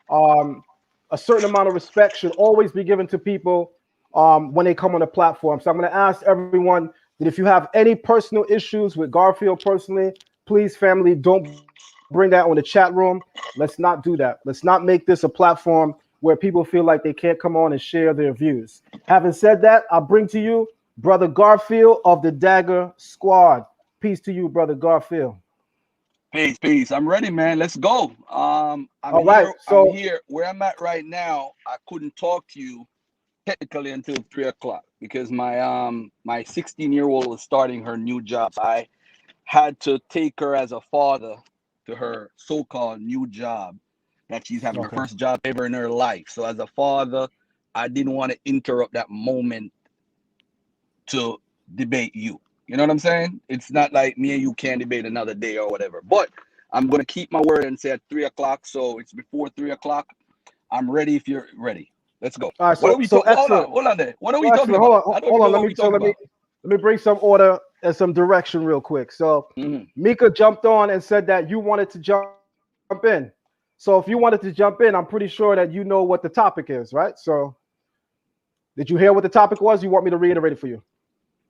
Um, a certain amount of respect should always be given to people when they come on the platform. So I'm going to ask everyone that if you have any personal issues with Garfield personally, please, family, don't bring that on the chat room. Let's not do that. Let's not make this a platform where people feel like they can't come on and share their views. Having said that, I'll bring to you Brother Garfield of the Dagger Squad. Peace to you, Brother Garfield. Peace, peace. I'm ready, man. Let's go. I'm All right. here. I'm So, here. Where I'm at right now, I couldn't talk to you technically until 3 o'clock because my 16-year-old was starting her new job. So I had to take her as a father to her so-called new job that she's having her okay. first job ever in her life. So as a father, I didn't want to interrupt that moment to debate you. You know what I'm saying? It's not like me and you can't debate another day or whatever. But I'm gonna keep my word and say at 3 o'clock. So it's before 3 o'clock. I'm ready if you're ready. Let's go. All right. What are So, we so talking? excellent. Hold on there. What are we So talking excellent. about? Hold on, I don't hold even on. know what we're talking about. Let me bring some order and some direction real quick. So Hmm. Mika jumped on and said that you wanted to jump in. So if you wanted to jump in, I'm pretty sure that you know what the topic is, right? So did you hear what the topic was? You want me to reiterate it for you?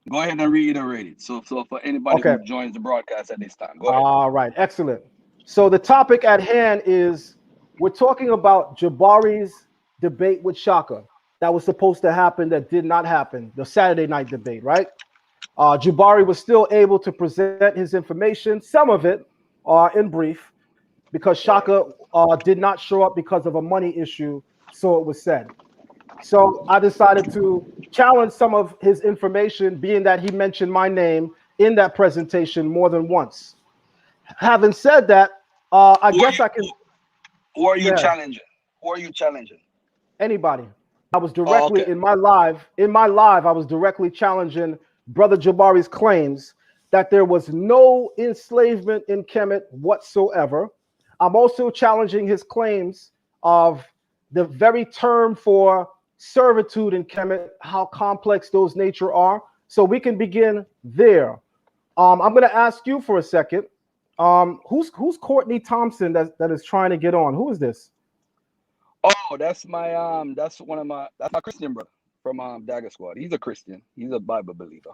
Go ahead and reiterate it. So for anybody Okay. who joins the broadcast at this time, go ahead. All right. Excellent. So the topic at hand is we're talking about Jabari's debate with Shaka that was supposed to happen that did not happen. The Saturday night debate, right? Jabari was still able to present his information, some of it in brief, because Right. Shaka did not show up because of a money issue, so it was said. So I decided to challenge some of his information, being that he mentioned my name in that presentation more than once. Having said that, I Who are guess you? I can, Who are you yeah, challenging? Who are you challenging? anybody. I was Oh, okay. directly in my live, I was directly challenging Brother Jabari's claims that there was no enslavement in Kemet whatsoever. I'm also challenging his claims of the very term for servitude in Kemet, how complex those nature are. So we can begin there. I'm going to ask you for a second. Who's Courtney Thompson that is trying to get on? Who is this? Oh, that's one of that's my Christian brother from Dagger Squad. He's a Christian. He's a Bible believer.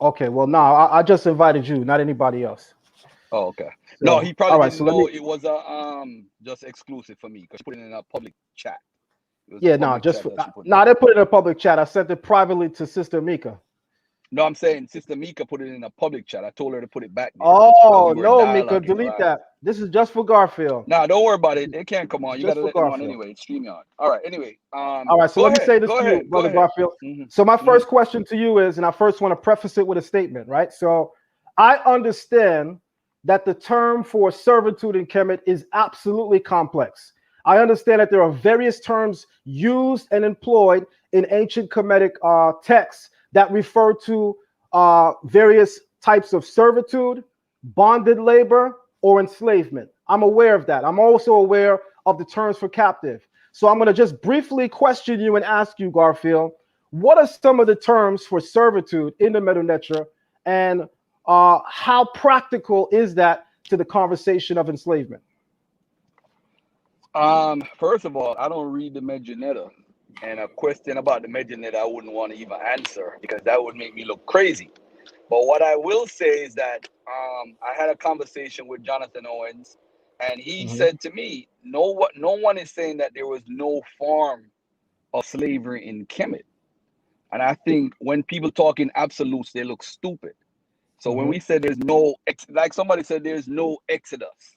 Okay, well, no, I just invited you, not anybody else. Oh, okay. No, So, he probably all right, didn't so let me, know it was a just exclusive for me because she put it in a public chat. It was a yeah, no, public just chat that she put no, in. I didn't put it in a public chat. I sent it privately to Sister Mika. No, I'm saying Sister Mika put it in a public chat. I told her to put it back there because Oh we were no, Mika, dialoguing, delete right? that. This is just for Garfield. Nah, don't worry about it. They can't come It's on. You got just to for let them on Garfield. anyway. It's StreamYard. All right. Anyway, All right, so go let me ahead. say this Go to you, ahead. Go Brother ahead. Garfield. Hmm. So my Hmm. first question to you is, and I first want to preface it with a statement, right? So I understand that the term for servitude in Kemet is absolutely complex. I understand that there are various terms used and employed in ancient Kemetic texts that refer to various types of servitude, bonded labor, or enslavement. I'm aware of that. I'm also aware of the terms for captive. So I'm going to just briefly question you and ask you, Garfield, what are some of the terms for servitude in the Medu Neter, and how practical is that to the conversation of enslavement? First of all, I don't read the Mejanetta, and a question about the Mejanetta I wouldn't want to even answer because that would make me look crazy. But what I will say is that I had a conversation with Jonathan Owens, and he Mhm. said to me, no one is saying that there was no form of slavery in Kemet. And I think when people talk in absolutes, they look stupid. So when Mhm. we said there's like somebody said, there's no exodus.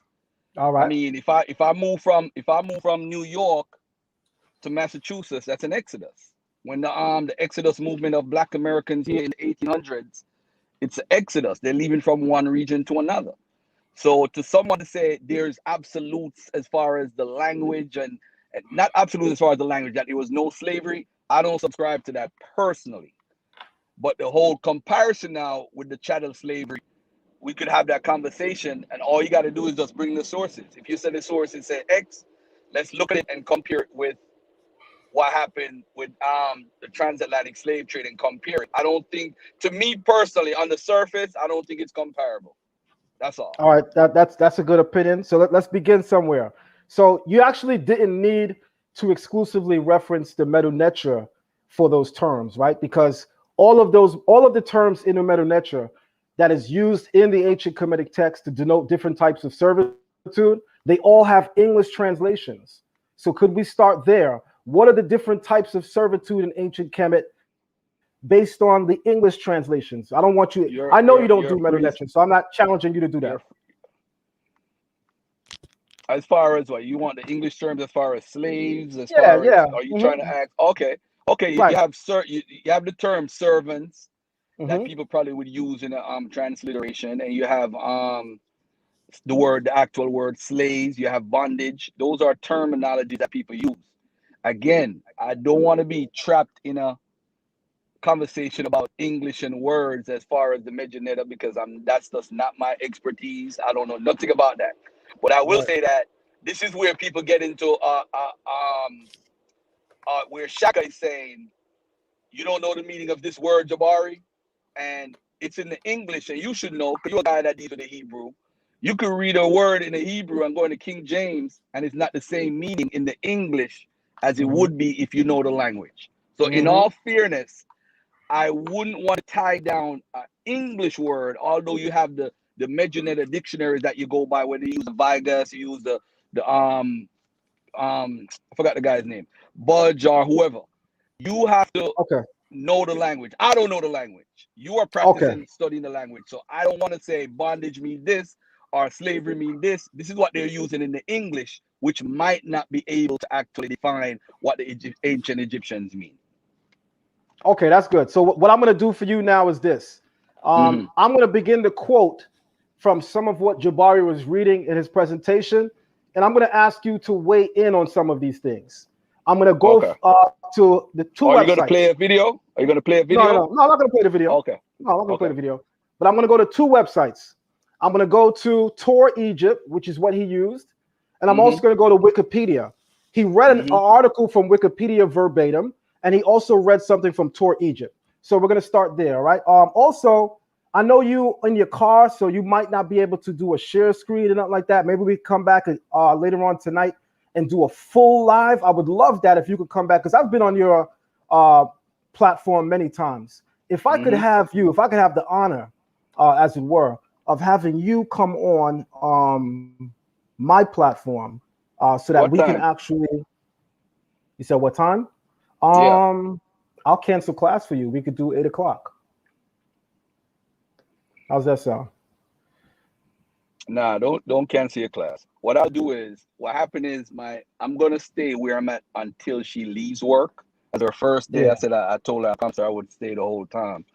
All I right. mean, if I move from New York to Massachusetts, that's an exodus. When the exodus movement of Black Americans here in the 1800s, it's an exodus. They're leaving from one region to another. So to someone to say there's absolutes as far as the language and not absolute as far as the language, that there was no slavery, I don't subscribe to that personally. But the whole comparison now with the chattel slavery, we could have that conversation, and all you got to do is just bring the sources. If you say the sources say X, let's look at it and compare it with what happened with the transatlantic slave trade and compare it. I don't think, to me personally, on the surface, I don't think it's comparable. That's all. All right, that's a good opinion. So let's begin somewhere. So you actually didn't need to exclusively reference the Medu Neter for those terms, right? Because all of the terms in the Medu Neter that is used in the ancient Kemetic text to denote different types of servitude, they all have English translations. So could we start there? What are the different types of servitude in ancient Kemet based on the English translations? I don't want you. I know you don't do Medu Neter, so I'm not challenging you to do that. As far as what you want, the English terms, as far as slaves, as Yeah, far as, yeah. are you trying to ask? Okay, Right. you have you have the term servants that Mhm. people probably would use in a transliteration, and you have the actual word slaves. You have bondage. Those are terminologies that people use. Again, I don't want to be trapped in a conversation about English and words as far as the Mejaneta, because that's just not my expertise. I don't know nothing about that. But I will Right. say that this is where people get into where Shaka is saying, you don't know the meaning of this word, Jabari, and it's in the English, and you should know because you're a guy that deals with the Hebrew. You could read a word in the Hebrew and go into King James, and it's not the same meaning in the English as it would be if you know the language. So, in all fairness, I wouldn't want to tie down an English word, although you have the Mejaneta dictionaries that you go by, whether you use the Vigas, you use the I forgot the guy's name, Budge or whoever. You have to Okay. know the language. I don't know the language. You are Okay. practicing studying the language, so I don't want to say bondage mean this or slavery mean this. This is what they're using in the English, which might not be able to actually define what the ancient Egyptians mean. Okay, that's good. So what I'm going to do for you now is this. I'm going to begin to quote from some of what Jabari was reading in his presentation, and I'm going to ask you to weigh in on some of these things. I'm going to go to the two websites. Are you going to play a video? Are you going to play a video? No, I'm not going to play the video. Okay. No, I'm not going to play the video. But I'm going to go to two websites. I'm going to go to Tor Egypt, which is what he used, and I'm also going to go to Wikipedia. He read an article from Wikipedia verbatim, and he also read something from Tor Egypt. So we're going to start there, all right? Also, I know you in your car, so you might not be able to do a share screen or nothing like that. Maybe we come back later on tonight and do a full live. I would love that if you could come back, because I've been on your platform many times. If I could have you, if I could have the honor, as it were, of having you come on my platform so that we can actually, you said what time? I'll cancel class for you. We could do 8 o'clock. How's that sound? Nah, don't cancel your class. What I'll do is, what happened is I'm gonna stay where I'm at until she leaves work. As her first day, I said I told her I would stay the whole time.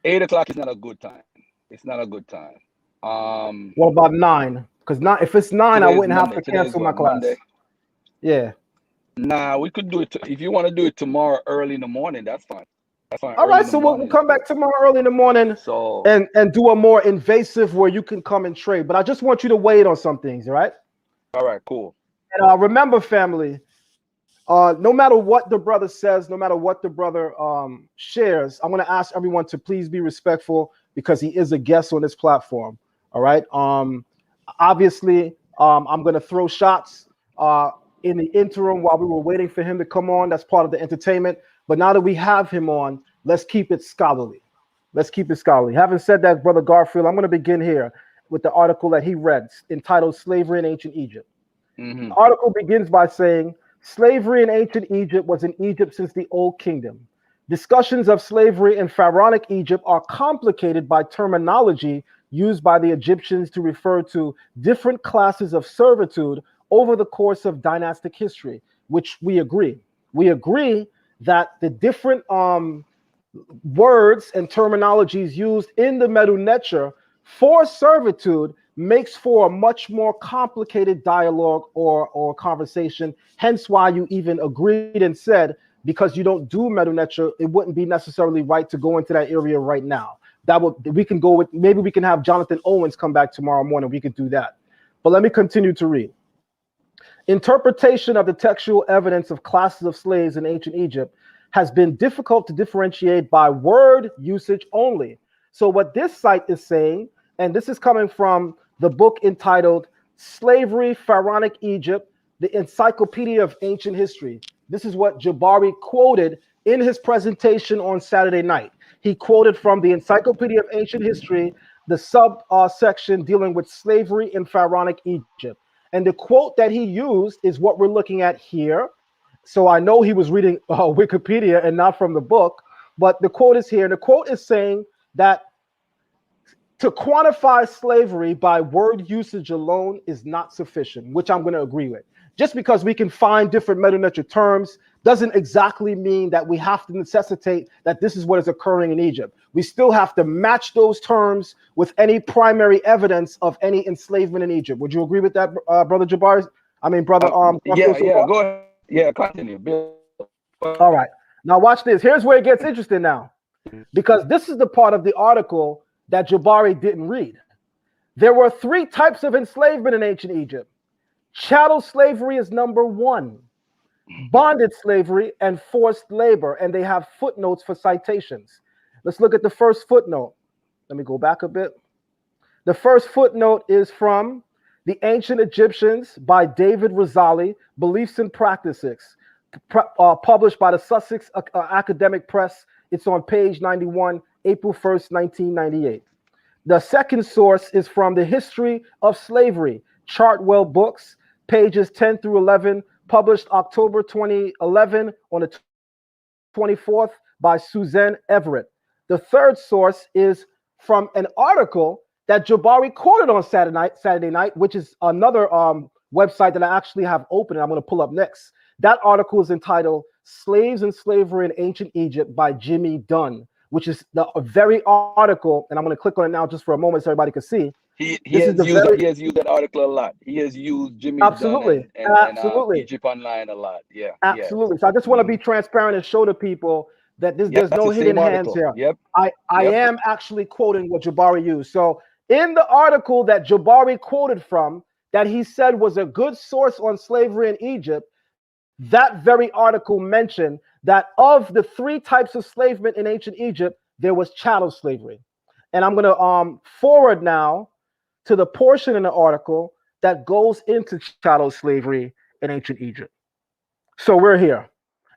8 o'clock is not a good time. It's not a good time. What about 9? Because if it's 9, I wouldn't have to cancel my class. Monday? Yeah. Nah, we could do it if you want to do it tomorrow early in the morning. That's fine. That's fine. All right, so we'll come back tomorrow early in the morning and do a more invasive where you can come and trade. But I just want you to wait on some things, all right? All right, cool. And remember, family, no matter what the brother says, no matter what the brother shares, I'm going to ask everyone to please be respectful because he is a guest on this platform. All right. Obviously, I'm going to throw shots in the interim while we were waiting for him to come on. That's part of the entertainment. But now that we have him on, let's keep it scholarly. Let's keep it scholarly. Having said that, Brother Garfield, I'm going to begin here with the article that he read entitled Slavery in Ancient Egypt. The article begins by saying, slavery in ancient Egypt was in Egypt since the Old Kingdom. Discussions of slavery in pharaonic Egypt are complicated by terminology used by the Egyptians to refer to different classes of servitude over the course of dynastic history, which we agree. We agree that the different words and terminologies used in the Medu Neter Forced servitude makes for a much more complicated dialogue or conversation. Hence why you even agreed and said, because you don't do metal nature, it wouldn't be necessarily right to go into that area right now. That would, we can go with, maybe we can have Jonathan Owens come back tomorrow morning. We could do that. But let me continue to read. Interpretation of the textual evidence of classes of slaves in ancient Egypt has been difficult to differentiate by word usage only. So what this site is saying, and this is coming from the book entitled Slavery, Pharaonic Egypt, the Encyclopedia of Ancient History. This is what Jabari quoted in his presentation on Saturday night. He quoted from the Encyclopedia of Ancient History, the section dealing with slavery in Pharaonic Egypt. And the quote that he used is what we're looking at here. So I know he was reading Wikipedia and not from the book, but the quote is here. And the quote is saying that to quantify slavery by word usage alone is not sufficient, which I'm going to agree with. Just because we can find different meta-nature terms doesn't exactly mean that we have to necessitate that this is what is occurring in Egypt. We still have to match those terms with any primary evidence of any enslavement in Egypt. Would you agree with that, Brother Jabari? I mean, Brother Yeah, go ahead. Yeah, continue. Bill. All right. Now watch this. Here's where it gets interesting now, because this is the part of the article that Jabari didn't read. There were 3 types of enslavement in ancient Egypt. Chattel slavery is number 1. Bonded slavery and forced labor, and they have footnotes for citations. Let's look at the first footnote. Let me go back a bit. The first footnote is from The Ancient Egyptians by David Rosali, Beliefs and Practices, published by the Sussex Academic Press. It's on page 91, April 1st, 1998. The second source is from The History of Slavery, Chartwell Books, pages 10 through 11, published October 2011 on the 24th by Suzanne Everett. The third source is from an article that Jabari quoted on Saturday night, which is another website that I actually have open and I'm going to pull up next. That article is entitled Slaves and Slavery in Ancient Egypt by Jimmy Dunn, which is the very article, and I'm going to click on it now just for a moment so everybody can see. He has used that article a lot. He has used Jimmy Absolutely. Dunn and Egypt Online a lot. Yeah. Absolutely. So I just want to be transparent and show the people that there's no hidden hands here. Yep. I am actually quoting what Jabari used. So in the article that Jabari quoted from, that he said was a good source on slavery in Egypt, that very article mentioned that of the 3 types of enslavement in ancient Egypt, there was chattel slavery. And I'm going to forward now to the portion in the article that goes into chattel slavery in ancient Egypt. So we're here.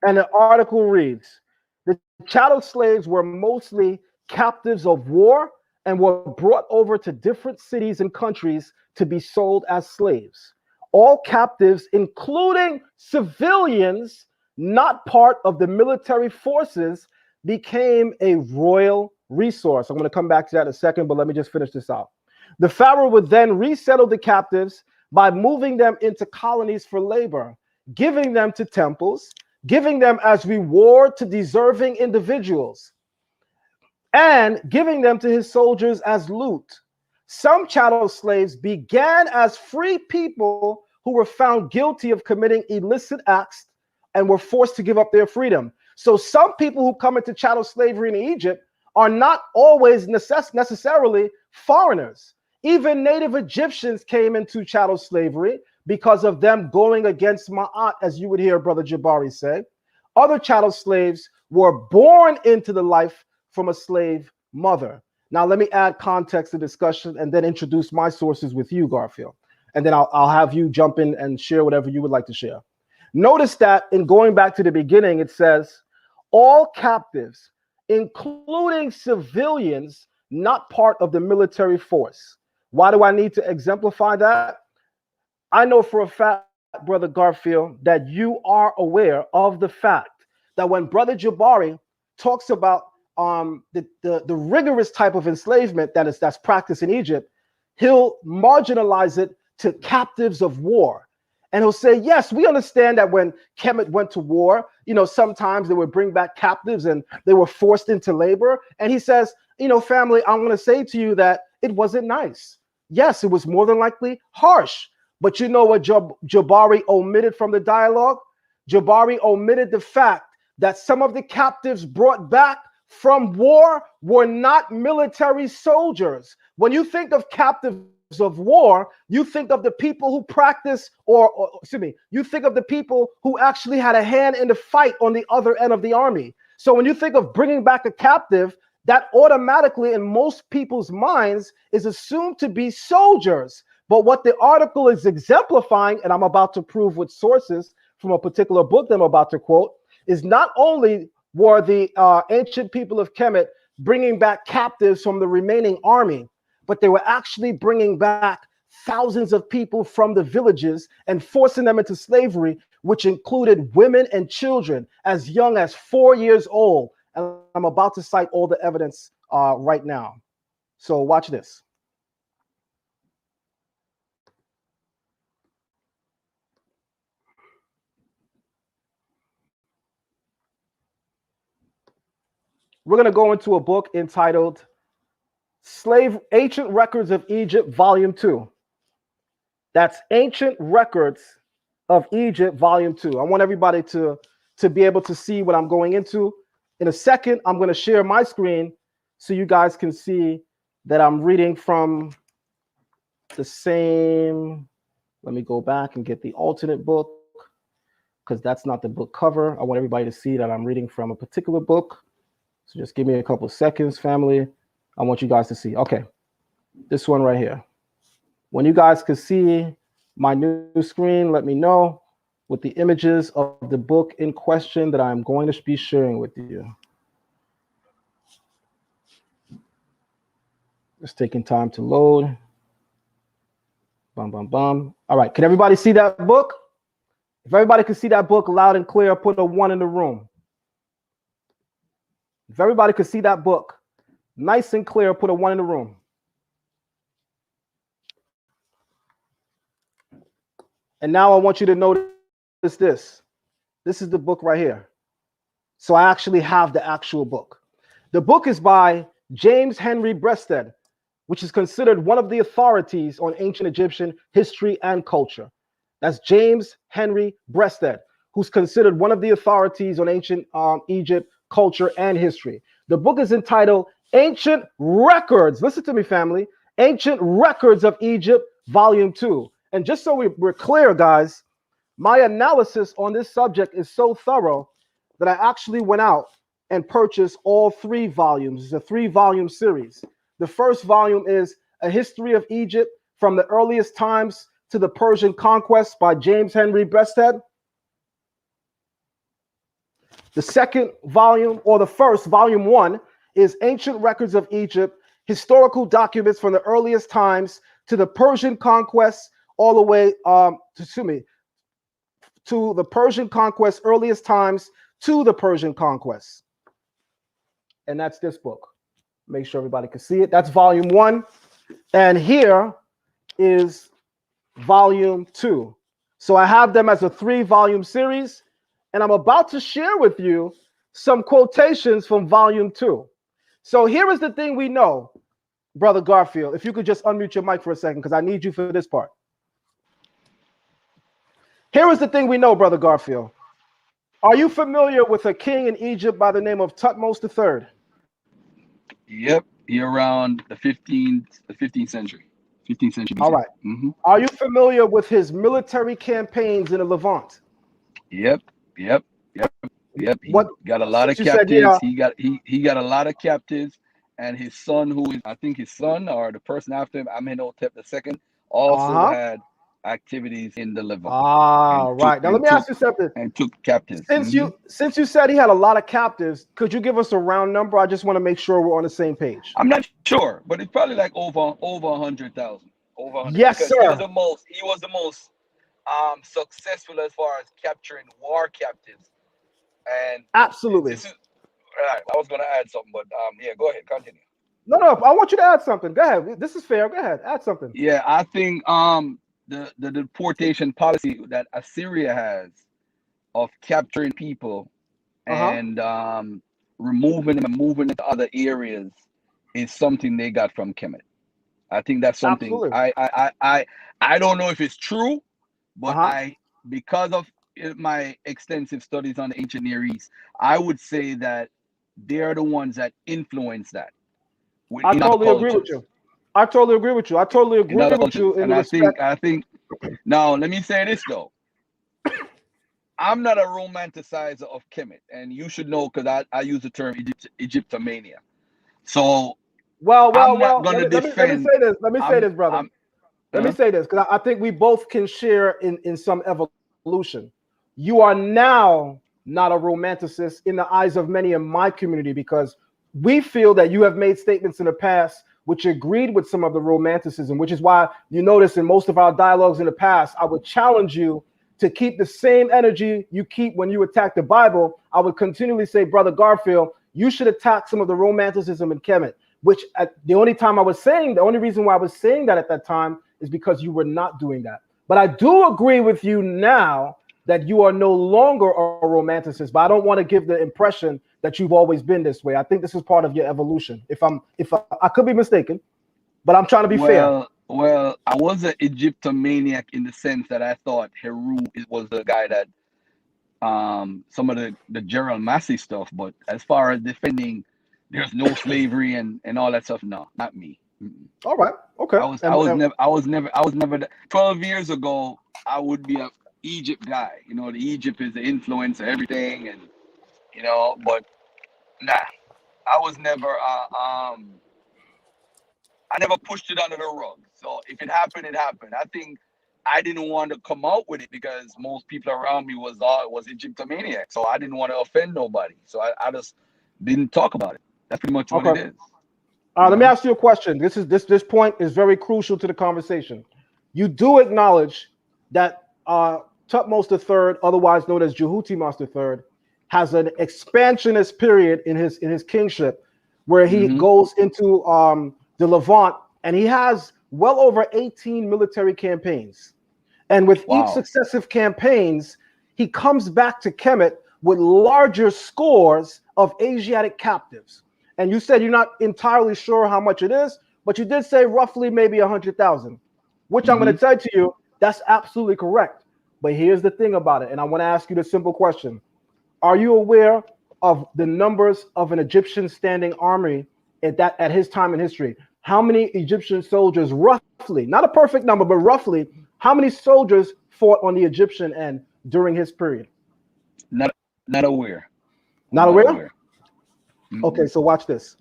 And the article reads, the chattel slaves were mostly captives of war and were brought over to different cities and countries to be sold as slaves. All captives, including civilians not part of the military forces, became a royal resource. I'm going to come back to that in a second, but let me just finish this out. The pharaoh would then resettle the captives by moving them into colonies for labor, giving them to temples, giving them as reward to deserving individuals, and giving them to his soldiers as loot. Some chattel slaves began as free people who were found guilty of committing illicit acts and were forced to give up their freedom. So some people who come into chattel slavery in Egypt are not always necessarily foreigners. Even native Egyptians came into chattel slavery because of them going against Ma'at, as you would hear Brother Jabari say. Other chattel slaves were born into the life from a slave mother. Now, let me add context to discussion and then introduce my sources with you, Garfield. And then I'll have you jump in and share whatever you would like to share. Notice that in going back to the beginning, it says, all captives, including civilians, not part of the military force. Why do I need to exemplify that? I know for a fact, Brother Garfield, that you are aware of the fact that when Brother Jabari talks about the rigorous type of enslavement that's practiced in Egypt, he'll marginalize it to captives of war. And he'll say, yes, we understand that when Kemet went to war, sometimes they would bring back captives and they were forced into labor. And he says, family, I'm going to say to you that it wasn't nice. Yes, it was more than likely harsh. But you know what Jabari omitted from the dialogue? Jabari omitted the fact that some of the captives brought back from war were not military soldiers. When you think of captives of war, you think of the people who practice, or excuse me, you think of the people who actually had a hand in the fight on the other end of the army. So when you think of bringing back a captive, that automatically in most people's minds is assumed to be soldiers. But what the article is exemplifying, and I'm about to prove with sources from a particular book that I'm about to quote, is not only were the ancient people of Kemet bringing back captives from the remaining army, but they were actually bringing back thousands of people from the villages and forcing them into slavery, which included women and children as young as 4 years old. And I'm about to cite all the evidence right now. So watch this. We're going to go into a book entitled Ancient Records of Egypt, Volume 2. That's Ancient Records of Egypt, Volume 2. I want everybody to be able to see what I'm going into. In a second, I'm going to share my screen so you guys can see that I'm reading from the same. Let me go back and get the alternate book, because that's not the book cover. I want everybody to see that I'm reading from a particular book. So just give me a couple seconds, family. I want you guys to see. Okay, this one right here. When you guys can see my new screen, let me know with the images of the book in question that I'm going to be sharing with you. It's taking time to load. Bum, bum, bum. All right, can everybody see that book? If everybody can see that book loud and clear, put a 1 in the room. If everybody could see that book nice and clear, put a 1 in the room. And now I want you to notice this. This is the book right here. So I actually have the actual book. The book is by James Henry Breasted, which is considered one of the authorities on ancient Egyptian history and culture. That's James Henry Breasted, who's considered one of the authorities on ancient Egypt culture and history. The book is entitled Ancient Records. Listen to me, family. Ancient Records of Egypt, Volume 2. And just so we're clear, guys, my analysis on this subject is so thorough that I actually went out and purchased all 3 volumes. It's a 3-volume series. The first volume is A History of Egypt from the Earliest Times to the Persian Conquest by James Henry Breasted. The second volume, or the first, volume 1, is Ancient Records of Egypt, historical documents from the earliest times to the Persian Conquest, all the way to the Persian Conquest, earliest times to the Persian Conquest. And that's this book. Make sure everybody can see it. That's volume 1. And here is volume 2. So I have them as a 3-volume series, and I'm about to share with you some quotations from volume 2. So here is the thing we know, Brother Garfield. If you could just unmute your mic for a second, because I need you for this part. Here is the thing we know, Brother Garfield. Are you familiar with a king in Egypt by the name of Tutmos III? Yep, you're around the 15th century. 15th century BC. All right. Mm-hmm. Are you familiar with his military campaigns in the Levant? Yep. He What, got a lot of you said, captives. yeah. He got a lot of captives, and his son, who is, I think his son or the person after him, Amenhotep II, also had activities in the Levant. Right. Now let me ask you something. And took captives. Since you said he had a lot of captives, could you give us a round number? I just want to make sure we're on the same page. I'm not sure, but it's probably like over 100,000. Over 100. Yes, because sir. He was the most successful as far as capturing war captives. And absolutely. This is right. I was gonna add something, but yeah, go ahead, continue. No, I want you to add something. Go ahead. This is fair. Go ahead, add something. Yeah, I think the deportation policy that Assyria has of capturing people and removing them and moving into other areas is something they got from Kemet. I think that's something Absolutely. I don't know if it's true, but Uh-huh. I, because of my extensive studies on the ancient Near East, I would say that they're the ones that influence that I in other totally agree with cultures. you. I totally agree with you. I totally In agree other with you cultures, in and the respect. I think now let me say this though. I'm not a romanticizer of Kemet, and you should know because I use the term Egyptomania. So Well, I'm well, not well. gonna Let me defend. say this. Let me say this, brother. I'm Let me uh, say this because I think we both can share in some evolution. You are now not a romanticist in the eyes of many in my community because we feel that you have made statements in the past which agreed with some of the romanticism, which is why you notice in most of our dialogues in the past, I would challenge you to keep the same energy you keep when you attack the Bible. I would continually say, Brother Garfield, you should attack some of the romanticism in Kemet, which at the only time I was saying, the only reason why I was saying that at that time is because you were not doing that. But I do agree with you now that you are no longer a romanticist, but I don't want to give the impression that you've always been this way. I think this is part of your evolution. If I could be mistaken, but I'm trying to be fair. well, I was an Egyptomaniac in the sense that I thought Heru was the guy that some of the Gerald Massey stuff, but as far as defending there's no slavery and all that stuff, no, not me. Mm-mm. All right, okay, I was never 12 years ago I would be a Egypt guy. You know, the Egypt is the influence of everything, and you know, but nah, I was never I never pushed it under the rug. So if it happened, it happened. I think I didn't want to come out with it because most people around me was Egyptomaniac. So I didn't want to offend nobody. So I just didn't talk about it. That's pretty much what okay. it is. You Let me know? ask you a question. This point is very crucial to the conversation. You do acknowledge that Tutmos III, otherwise known as Jehotimas III, has an expansionist period in his kingship, where he Mm-hmm. goes into the Levant, and he has well over 18 military campaigns. And with each Wow. successive campaigns, he comes back to Kemet with larger scores of Asiatic captives. And you said you're not entirely sure how much it is, but you did say roughly maybe 100,000, which I'm going Mm-hmm. to tell to you that's absolutely correct. But here's the thing about it, and I want to ask you the simple question. Are you aware of the numbers of an Egyptian standing army at his time in history? How many Egyptian soldiers, roughly, not a perfect number, but roughly, how many soldiers fought on the Egyptian end during his period? Not not aware. I'm Not not aware? aware. Okay, Mm-mm. so watch this.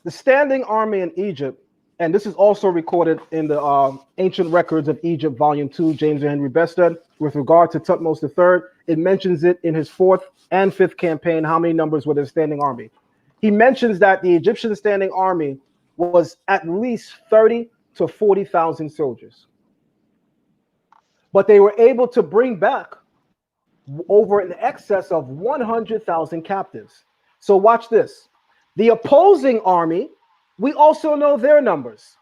The standing army in Egypt, and this is also recorded in the Ancient Records of Egypt, Volume 2, James and Henry Bested, with regard to Tutmos III. It mentions it in his fourth and fifth campaign, how many numbers were the standing army. He mentions that the Egyptian standing army was at least 30 to 40,000 soldiers, but they were able to bring back over in excess of 100,000 captives. So watch this. The opposing army, we also know their numbers,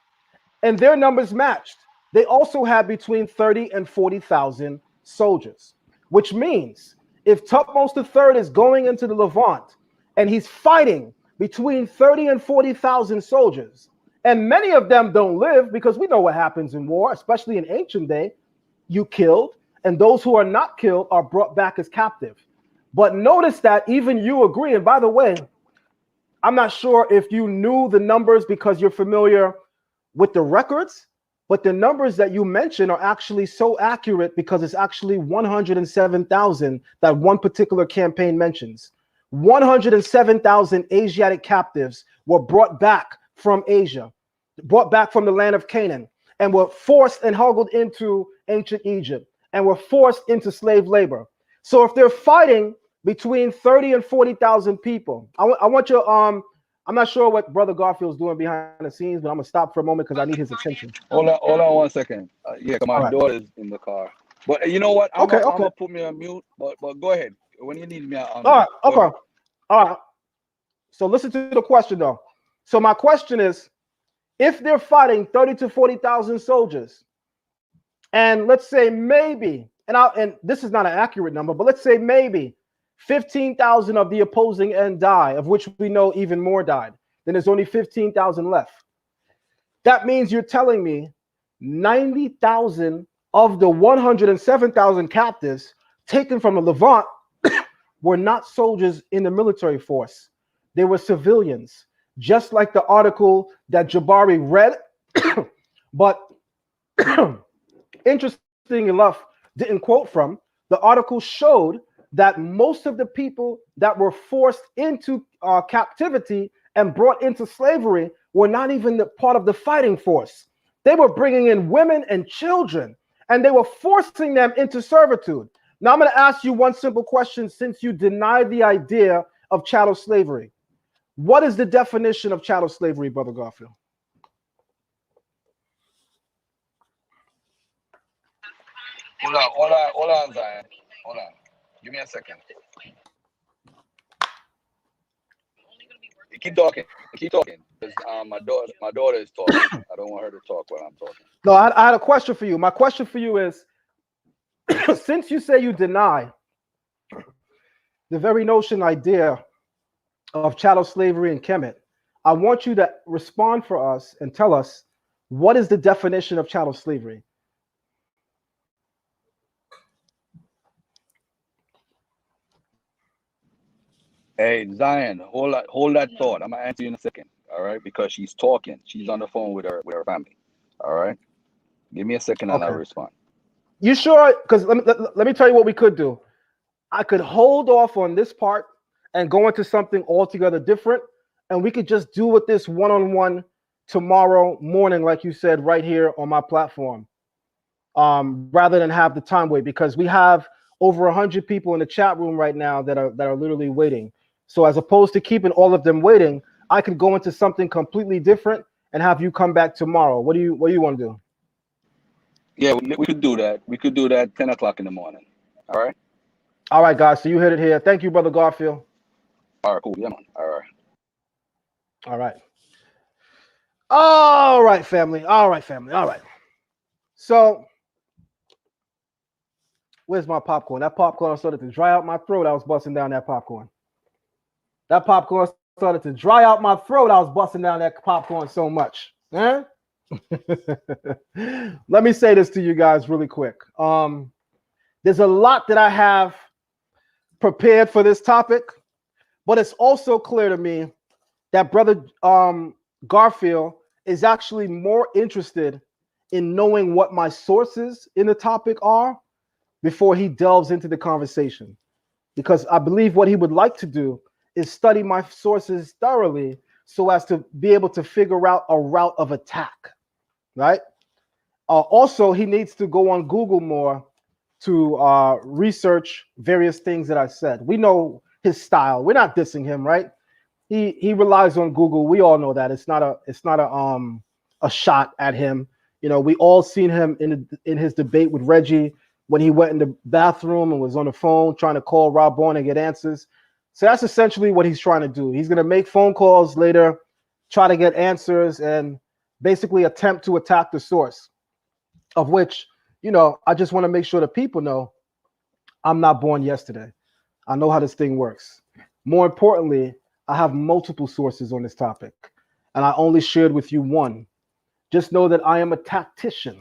and their numbers matched. They also had between 30 and 40,000 soldiers, which means if Tutmos III is going into the Levant and he's fighting between 30 and 40,000 soldiers, and many of them don't live because we know what happens in war, especially in ancient day, you killed, and those who are not killed are brought back as captive. But notice that even you agree, and by the way, I'm not sure if you knew the numbers because you're familiar with the records, but the numbers that you mentioned are actually so accurate because it's actually 107,000 that one particular campaign mentions. 107,000 Asiatic captives were brought back from Asia, brought back from the land of Canaan, and were forced and huggled into ancient Egypt and were forced into slave labor. So if they're fighting between 30 and 40,000 people, I want you I'm not sure what Brother Garfield's doing behind the scenes, but I'm gonna stop for a moment because I need his attention. Hold on 1 second. Yeah, 'cause All my right. daughter's in the car. But you know what? Okay. I'm Okay. gonna put me on mute. But go ahead. When you need me, I'm All right. there. Go Okay. ahead. All right. So listen to the question though. So my question is, if they're fighting 30 to 40,000 soldiers, and let's say maybe, and this is not an accurate number, but let's say maybe 15,000 of the opposing end die, of which we know even more died, then there's only 15,000 left. That means you're telling me 90,000 of the 107,000 captives taken from the Levant were not soldiers in the military force. They were civilians, just like the article that Jabari read, but interesting enough, didn't quote from. The article showed that most of the people that were forced into captivity and brought into slavery were not even the part of the fighting force. They were bringing in women and children, and they were forcing them into servitude. Now, I'm going to ask you one simple question since you deny the idea of chattel slavery. What is the definition of chattel slavery, Brother Garfield? Hold on, Zion. Hold on. Give me a second. Keep talking. Keep talking. Because my daughter is talking. I don't want her to talk while I'm talking. No, I had a question for you. My question for you is, since you say you deny the very notion idea of chattel slavery and Kemet, I want you to respond for us and tell us what is the definition of chattel slavery? Hey, Zion, hold that thought. I'm gonna answer you in a second. All right, because she's talking. She's on the phone with her family. All right, give me a second and I'll respond. You sure? Because let me tell you what we could do. I could hold off on this part and go into something altogether different, and we could just do with this one-on-one tomorrow morning, like you said, right here on my platform, rather than have the time wait, because we have over 100 people in the chat room right now that are literally waiting. So as opposed to keeping all of them waiting, I could go into something completely different and have you come back tomorrow. What do you want to do? Yeah, we could do that. We could do that 10 o'clock in the morning. All right. All right, guys. So you hit it here. Thank you, Brother Garfield. All right, cool. Yeah, man. All right. All right. All right, family. All right, family. All right. So where's my popcorn? That popcorn started to dry out my throat. I was busting down that popcorn. That popcorn started to dry out my throat. I was busting down that popcorn so much. Huh? Let me say this to you guys really quick. There's a lot that I have prepared for this topic, but it's also clear to me that Brother Garfield is actually more interested in knowing what my sources in the topic are before he delves into the conversation. Because I believe what he would like to do is study my sources thoroughly so as to be able to figure out a route of attack, right? Also, he needs to go on Google more to research various things that I said. We know his style. We're not dissing him, right? He relies on Google. We all know that. It's not a shot at him. You know, we all seen him in his debate with Reggie when he went in the bathroom and was on the phone trying to call Rob Bourne and get answers. So that's essentially what he's trying to do. He's going to make phone calls later, try to get answers, and basically attempt to attack the source, of which, you know, I just want to make sure the people know I'm not born yesterday. I know how this thing works. More importantly, I have multiple sources on this topic, and I only shared with you one. Just know that I am a tactician.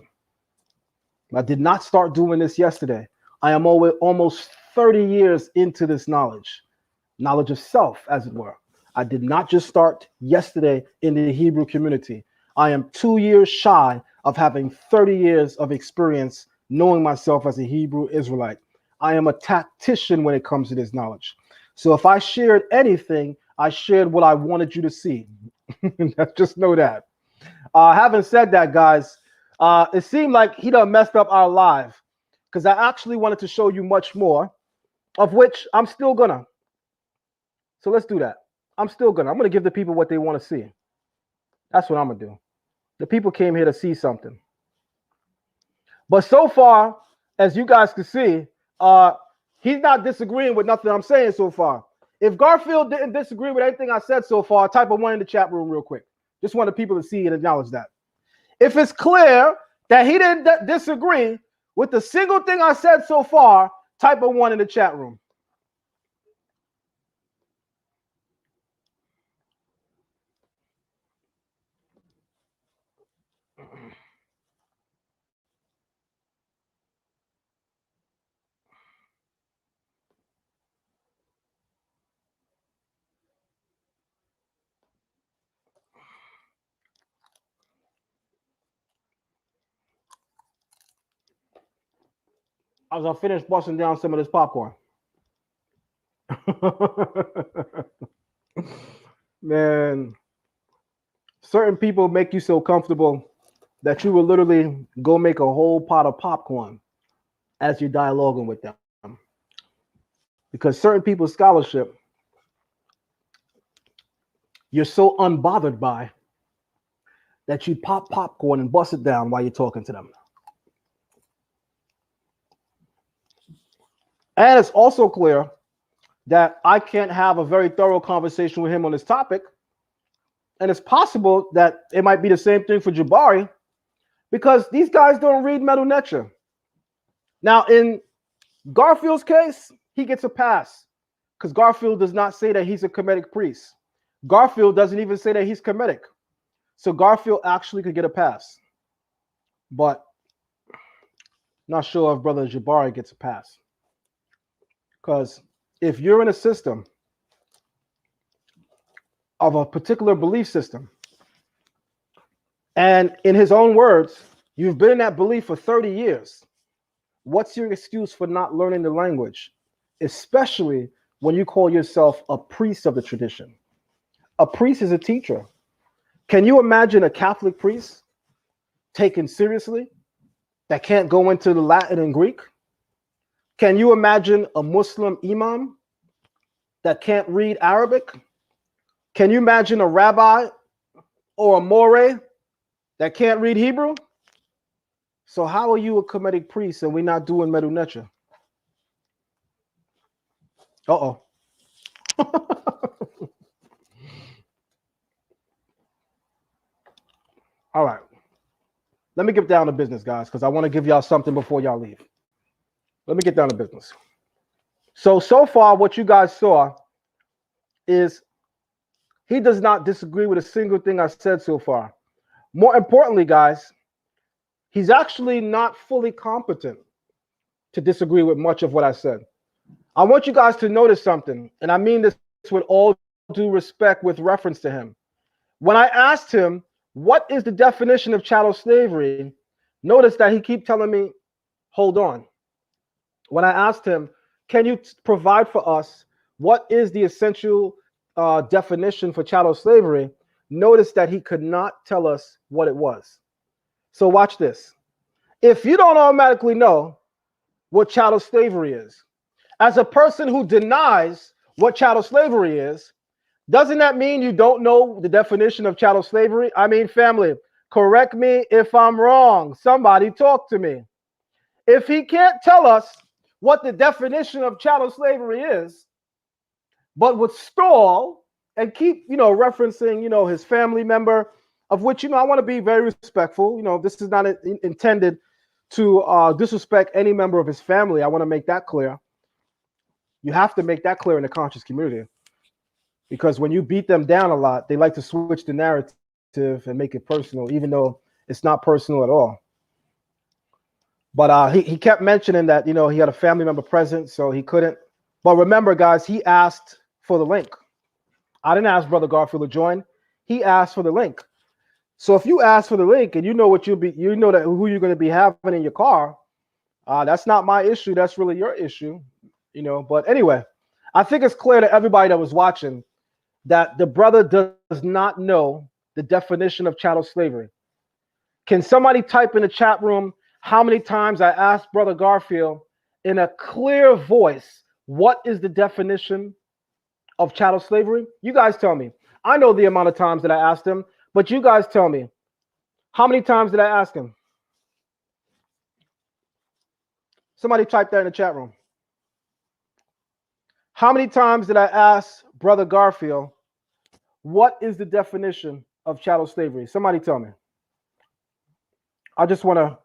I did not start doing this yesterday. I am almost 30 years into this knowledge of self, as it were. I did not just start yesterday in the Hebrew community. I am 2 years shy of having 30 years of experience knowing myself as a Hebrew Israelite. I am a tactician when it comes to this knowledge. So if I shared anything, I shared what I wanted you to see. Just know that. Having said that, guys, it seemed like he done messed up our live because I actually wanted to show you much more, of which I'm still gonna. So let's do that. I'm gonna give the people what they want to see. That's what I'm gonna do. The people came here to see something. But so far, as you guys can see, he's not disagreeing with nothing I'm saying so far. If Garfield didn't disagree with anything I said so far, type a 1 in the chat room real quick. Just want the people to see and acknowledge that. If it's clear that he didn't disagree with the single thing I said so far, type a 1 in the chat room. As I finish busting down some of this popcorn. Man, certain people make you so comfortable that you will literally go make a whole pot of popcorn as you're dialoguing with them. Because certain people's scholarship, you're so unbothered by that you pop popcorn and bust it down while you're talking to them. And it's also clear that I can't have a very thorough conversation with him on this topic. And it's possible that it might be the same thing for Jabari, because these guys don't read Medu Neter. Now, in Garfield's case, he gets a pass because Garfield does not say that he's a Kemetic priest. Garfield doesn't even say that he's Kemetic. So Garfield actually could get a pass. But not sure if Brother Jabari gets a pass. Because if you're in a system of a particular belief system, and in his own words, you've been in that belief for 30 years, what's your excuse for not learning the language? Especially when you call yourself a priest of the tradition. A priest is a teacher. Can you imagine a Catholic priest taken seriously that can't go into the Latin and Greek? Can you imagine a Muslim imam that can't read Arabic? Can you imagine a rabbi or a more that can't read Hebrew? So how are you a Kemetic priest and we're not doing Medu Neter? Uh-oh. All right. Let me get down to business, guys, because I want to give y'all something before y'all leave. Let me get down to business. So far, what you guys saw is he does not disagree with a single thing I said so far. More importantly, guys, he's actually not fully competent to disagree with much of what I said. I want you guys to notice something, and I mean this with all due respect with reference to him. When I asked him, what is the definition of chattel slavery? Notice that he keep telling me, hold on. When I asked him, can you provide for us what is the essential definition for chattel slavery? Notice that he could not tell us what it was. So watch this. If you don't automatically know what chattel slavery is, as a person who denies what chattel slavery is, doesn't that mean you don't know the definition of chattel slavery? I mean, family, correct me if I'm wrong. Somebody talk to me. If he can't tell us what the definition of chattel slavery is, but would stall and keep, referencing, his family member, of which, I want to be very respectful. This is not intended to disrespect any member of his family. I want to make that clear. You have to make that clear in the conscious community. Because when you beat them down a lot, they like to switch the narrative and make it personal, even though it's not personal at all. But he kept mentioning that, he had a family member present, so he couldn't. But remember, guys, he asked for the link. I didn't ask Brother Garfield to join. He asked for the link. So if you ask for the link and you know that who you're going to be having in your car, that's not my issue. That's really your issue, But anyway, I think it's clear to everybody that was watching that the brother does not know the definition of chattel slavery. Can somebody type in the chat room how many times I asked Brother Garfield in a clear voice, what is the definition of chattel slavery? You guys tell me. I know the amount of times that I asked him, but you guys tell me. How many times did I ask him? Somebody type that in the chat room. How many times did I ask Brother Garfield, what is the definition of chattel slavery? Somebody tell me. I just want to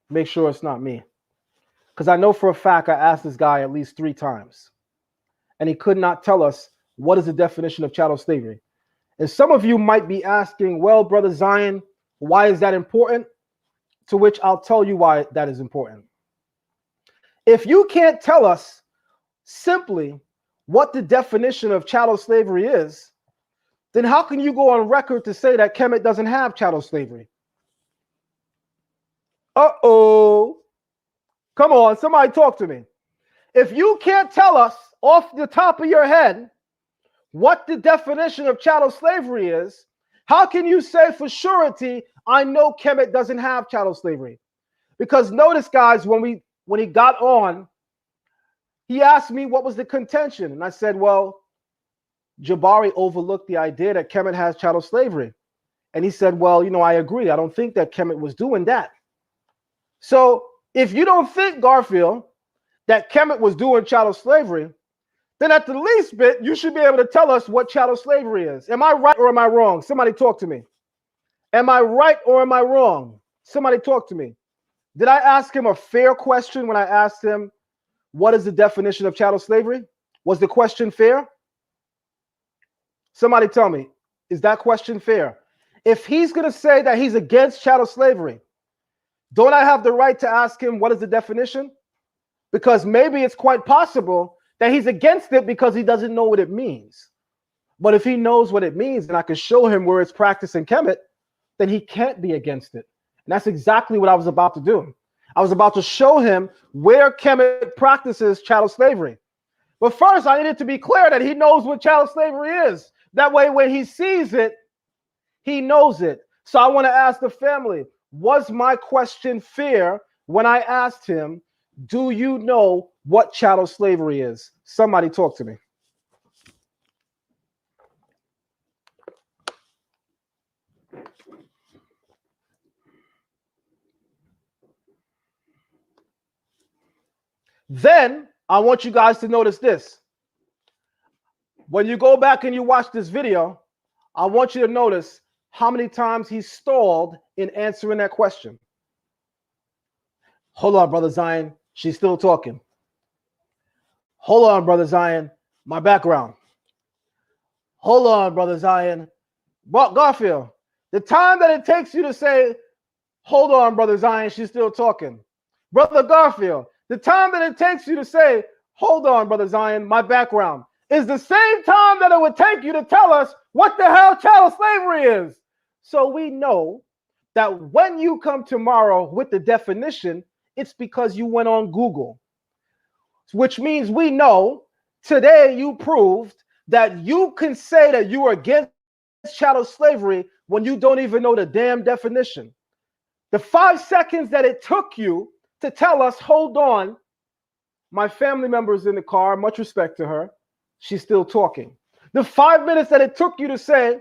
make sure it's not me. Because I know for a fact I asked this guy at least 3 times. And he could not tell us what is the definition of chattel slavery. And some of you might be asking, well, Brother Zion, Why is that important? To which I'll tell you why that is important. If you can't tell us simply what the definition of chattel slavery is, then how can you go on record to say that Kemet doesn't have chattel slavery? Uh-oh. Come on, somebody talk to me. If you can't tell us off the top of your head what the definition of chattel slavery is, how can you say for surety, I know Kemet doesn't have chattel slavery? Because notice, guys, when he got on, he asked me what was the contention. And I said, well, Jabari overlooked the idea that Kemet has chattel slavery. And he said, well, I agree. I don't think that Kemet was doing that. So if you don't think, Garfield, that Kemet was doing chattel slavery, then at the least bit, you should be able to tell us what chattel slavery is. Am I right or am I wrong? Somebody talk to me. Am I right or am I wrong? Somebody talk to me. Did I ask him a fair question when I asked him, what is the definition of chattel slavery? Was the question fair? Somebody tell me, is that question fair? If he's going to say that he's against chattel slavery, don't I have the right to ask him what is the definition? Because maybe it's quite possible that he's against it because he doesn't know what it means. But if he knows what it means and I can show him where it's practiced in Kemet, then he can't be against it. And that's exactly what I was about to do. I was about to show him where Kemet practices chattel slavery. But first, I needed to be clear that he knows what chattel slavery is. That way, when he sees it, he knows it. So I want to ask the family, was my question fair when I asked him, do you know what chattel slavery is? Somebody talk to me. Then I want you guys to notice this. When you go back and you watch this video, I want you to notice how many times he stalled in answering that question. Hold on, Brother Zion. She's still talking. Hold on, Brother Zion. My background. Hold on, Brother Zion. Garfield, the time that it takes you to say, hold on, Brother Zion, she's still talking. Brother Garfield, the time that it takes you to say, hold on, Brother Zion, my background, is the same time that it would take you to tell us what the hell chattel slavery is. So we know that when you come tomorrow with the definition, it's because you went on Google, which means we know today you proved that you can say that you are against chattel slavery when you don't even know the damn definition. The 5 seconds that it took you to tell us, hold on, my family member is in the car, much respect to her, she's still talking. The 5 minutes that it took you to say,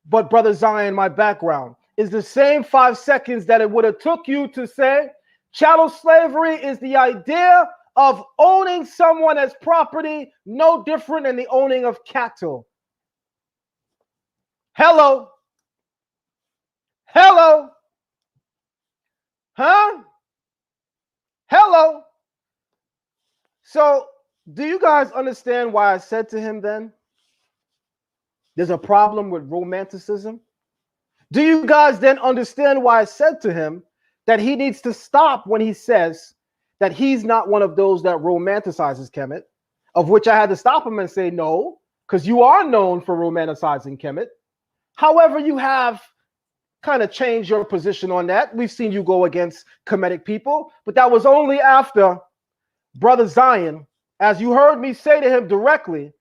but Brother Zion, my background, is the same 5 seconds that it would have took you to say, chattel slavery is the idea of owning someone as property, no different than the owning of cattle. Hello? Hello? Huh? Hello? So, do you guys understand why I said to him then, there's a problem with romanticism? Do you guys then understand why I said to him that he needs to stop when he says that he's not one of those that romanticizes Kemet, of which I had to stop him and say, no, because you are known for romanticizing Kemet. However, you have kind of changed your position on that. We've seen you go against Kemetic people, but that was only after Brother Zion, as you heard me say to him directly,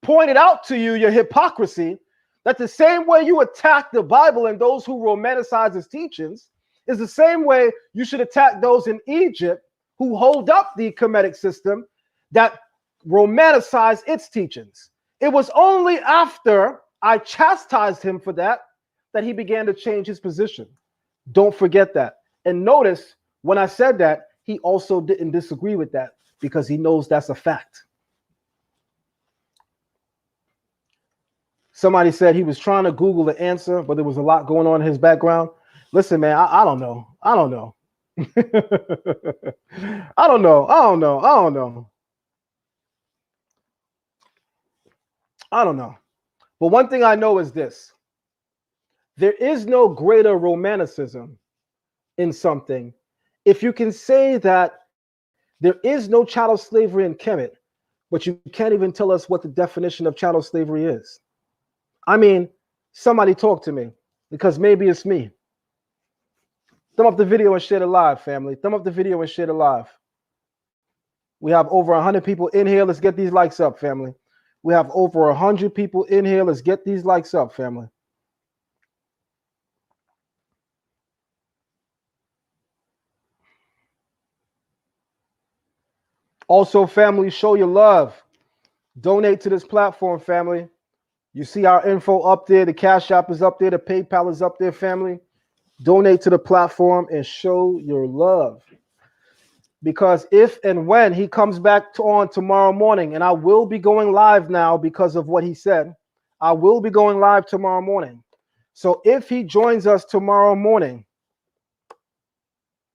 pointed out to you your hypocrisy, that the same way you attack the Bible and those who romanticize its teachings is the same way you should attack those in Egypt who hold up the Kemetic system that romanticize its teachings. It was only after I chastised him for that that he began to change his position. Don't forget that. And notice when I said that, he also didn't disagree with that because he knows that's a fact. Somebody said he was trying to Google the answer, but there was a lot going on in his background. Listen, man, I don't know. I don't know. I don't know. I don't know. I don't know. I don't know. But one thing I know is this. There is no greater romanticism in something if you can say that there is no chattel slavery in Kemet, but you can't even tell us what the definition of chattel slavery is. I mean, somebody talk to me, because maybe it's me. Thumb up the video and share it live, family. Thumb up the video and share it live. We have over 100 people in here. Let's get these likes up, family. We have over 100 people in here. Let's get these likes up, family. Also, family, show your love. Donate to this platform, family. You see our info up there. The Cash App is up there. The PayPal is up there, family. Donate to the platform and show your love. Because if and when he comes back on tomorrow morning, and I will be going live now because of what he said, I will be going live tomorrow morning. So if he joins us tomorrow morning,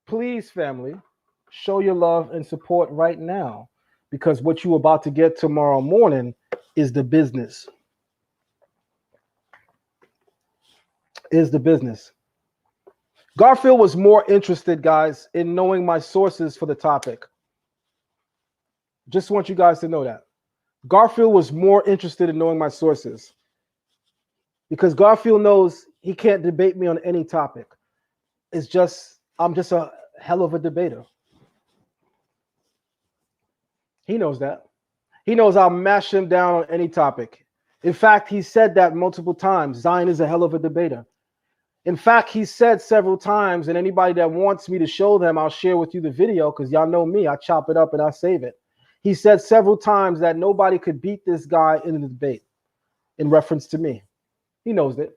please, family, show your love and support right now, because what you're about to get tomorrow morning is the business. Is the business. Garfield was more interested, guys, in knowing my sources for the topic. Just want you guys to know that. Garfield was more interested in knowing my sources, because Garfield knows he can't debate me on any topic. It's just, I'm just a hell of a debater. He knows that. He knows I'll mash him down on any topic. In fact, he said that multiple times. Zion is a hell of a debater. In fact, he said several times, and anybody that wants me to show them, I'll share with you the video, because y'all know me. I chop it up and I save it. He said several times that nobody could beat this guy in the debate in reference to me. He knows it.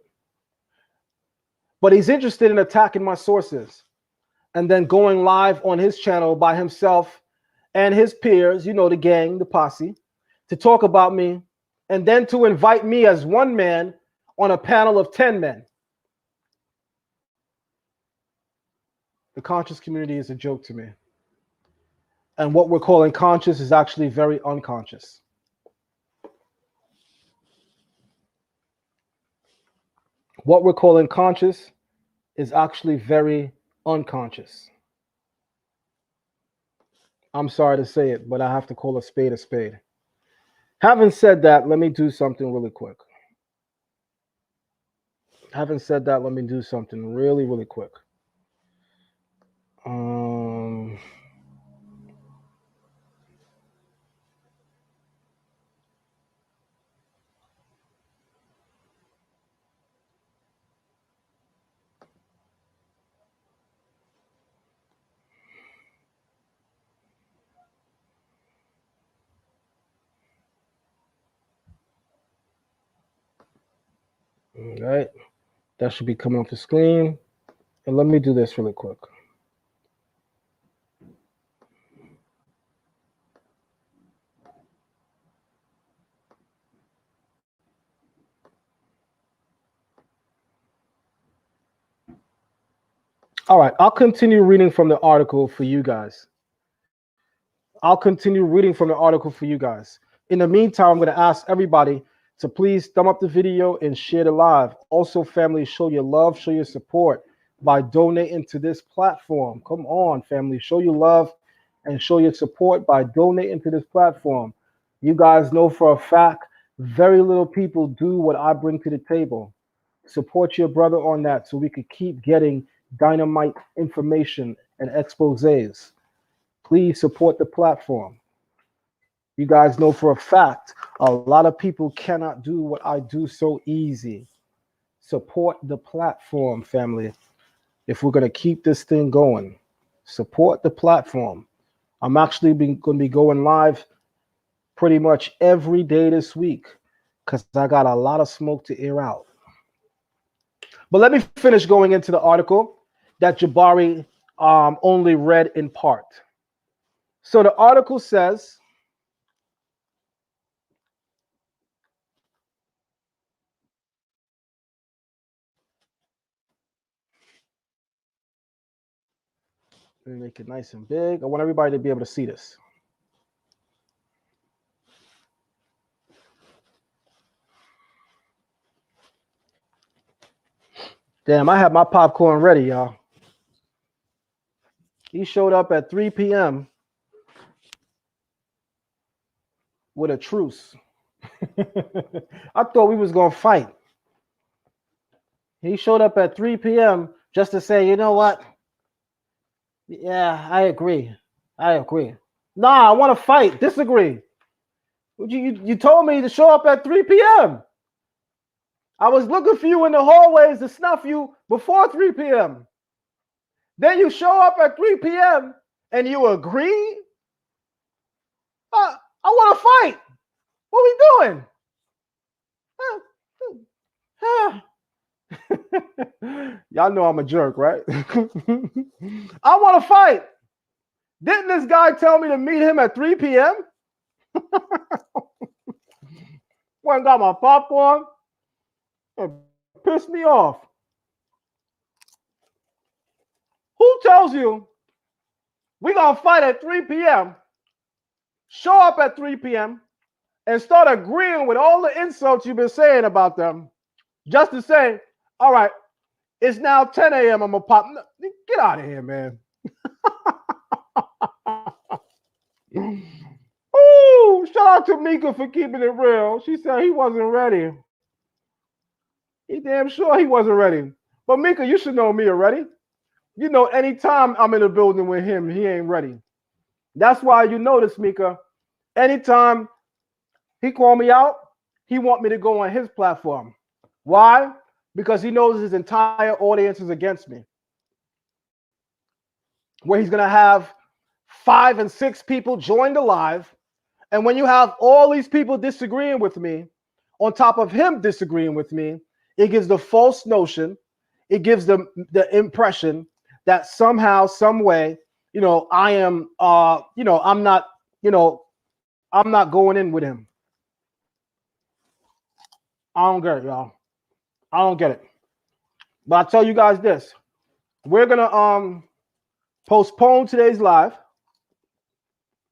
But he's interested in attacking my sources and then going live on his channel by himself and his peers, you know, the gang, the posse, to talk about me, and then to invite me as one man on a panel of 10 men. The conscious community is a joke to me. And what we're calling conscious is actually very unconscious. What we're calling conscious is actually very unconscious. I'm sorry to say it, but I have to call a spade a spade. Having said that, let me do something really quick. Having said that, let me do something really, really quick. All right, that should be coming off the screen. And let me do this really quick. All right, I'll continue reading from the article for you guys. In the meantime, I'm going to ask everybody to please thumb up the video and share the live. Also, family, show your love, show your support by donating to this platform. Come on, family, show your love and show your support by donating to this platform. You guys know for a fact, very little people do what I bring to the table. Support your brother on that so we could keep getting dynamite information and exposés. Please support the platform. You guys know for a fact, a lot of people cannot do what I do so easy. Support the platform, family. If we're going to keep this thing going, support the platform. I'm actually going to be going live pretty much every day this week because I got a lot of smoke to air out. But let me finish going into the article that Jabari only read in part. So the article says, let me make it nice and big. I want everybody to be able to see this. Damn, I had my popcorn ready, y'all. He showed up at 3 p.m. with a truce. I thought we was gonna fight. He showed up at 3 p.m. just to say, you know what? Yeah, I agree. Nah, I want to fight. Disagree. You told me to show up at 3 p.m. I was looking for you in the hallways to snuff you before 3 p.m. Then you show up at 3 p.m. and you agree? I want to fight. What are we doing? Y'all know I'm a jerk, right? I want to fight. Didn't this guy tell me to meet him at 3 p.m.? Went and got my popcorn and pissed me off. Who tells you we're going to fight at 3 p.m., show up at 3 p.m., and start agreeing with all the insults you've been saying about them just to say, all right, it's now 10 a.m. I'm going to pop. Get out of here, man. Ooh, shout out to Mika for keeping it real. She said he wasn't ready. He damn sure he wasn't ready. But Mika, you should know me already. You know, anytime I'm in a building with him, he ain't ready. That's why you notice, Mika, anytime he call me out, he want me to go on his platform. Why? Because he knows his entire audience is against me. Where he's going to have 5 and 6 people join the live. And when you have all these people disagreeing with me, on top of him disagreeing with me, it gives the false notion, it gives them the impression that somehow, some way, I am, I'm not, I'm not going in with him. I don't get it, y'all. I don't get it. But I'll tell you guys this. We're going to postpone today's live,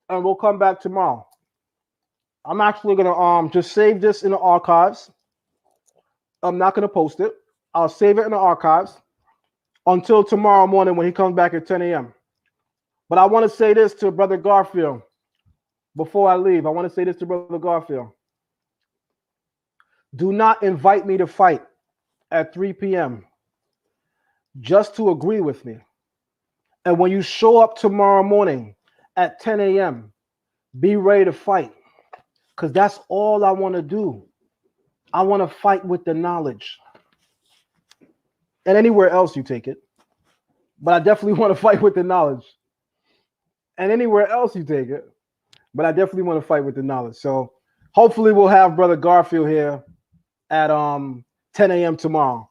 and we'll come back tomorrow. I'm actually going to just save this in the archives. I'm not going to post it. I'll save it in the archives until tomorrow morning when he comes back at 10 a.m. But I want to say this to Brother Garfield before I leave. I want to say this to Brother Garfield. Do not invite me to fight at 3 p.m. just to agree with me. And when you show up tomorrow morning at 10 a.m., be ready to fight. Because that's all I want to do. I want to fight with the knowledge. And anywhere else you take it. But I definitely want to fight with the knowledge. And anywhere else you take it. But I definitely want to fight with the knowledge. So hopefully we'll have Brother Garfield here at 10 a.m. tomorrow.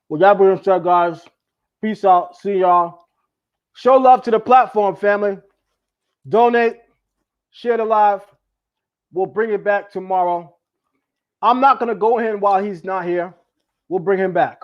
Well, y'all be said, guys. Peace out. See y'all. Show love to the platform, family. Donate. Share the live. We'll bring it back tomorrow. I'm not going to go in while he's not here. We'll bring him back.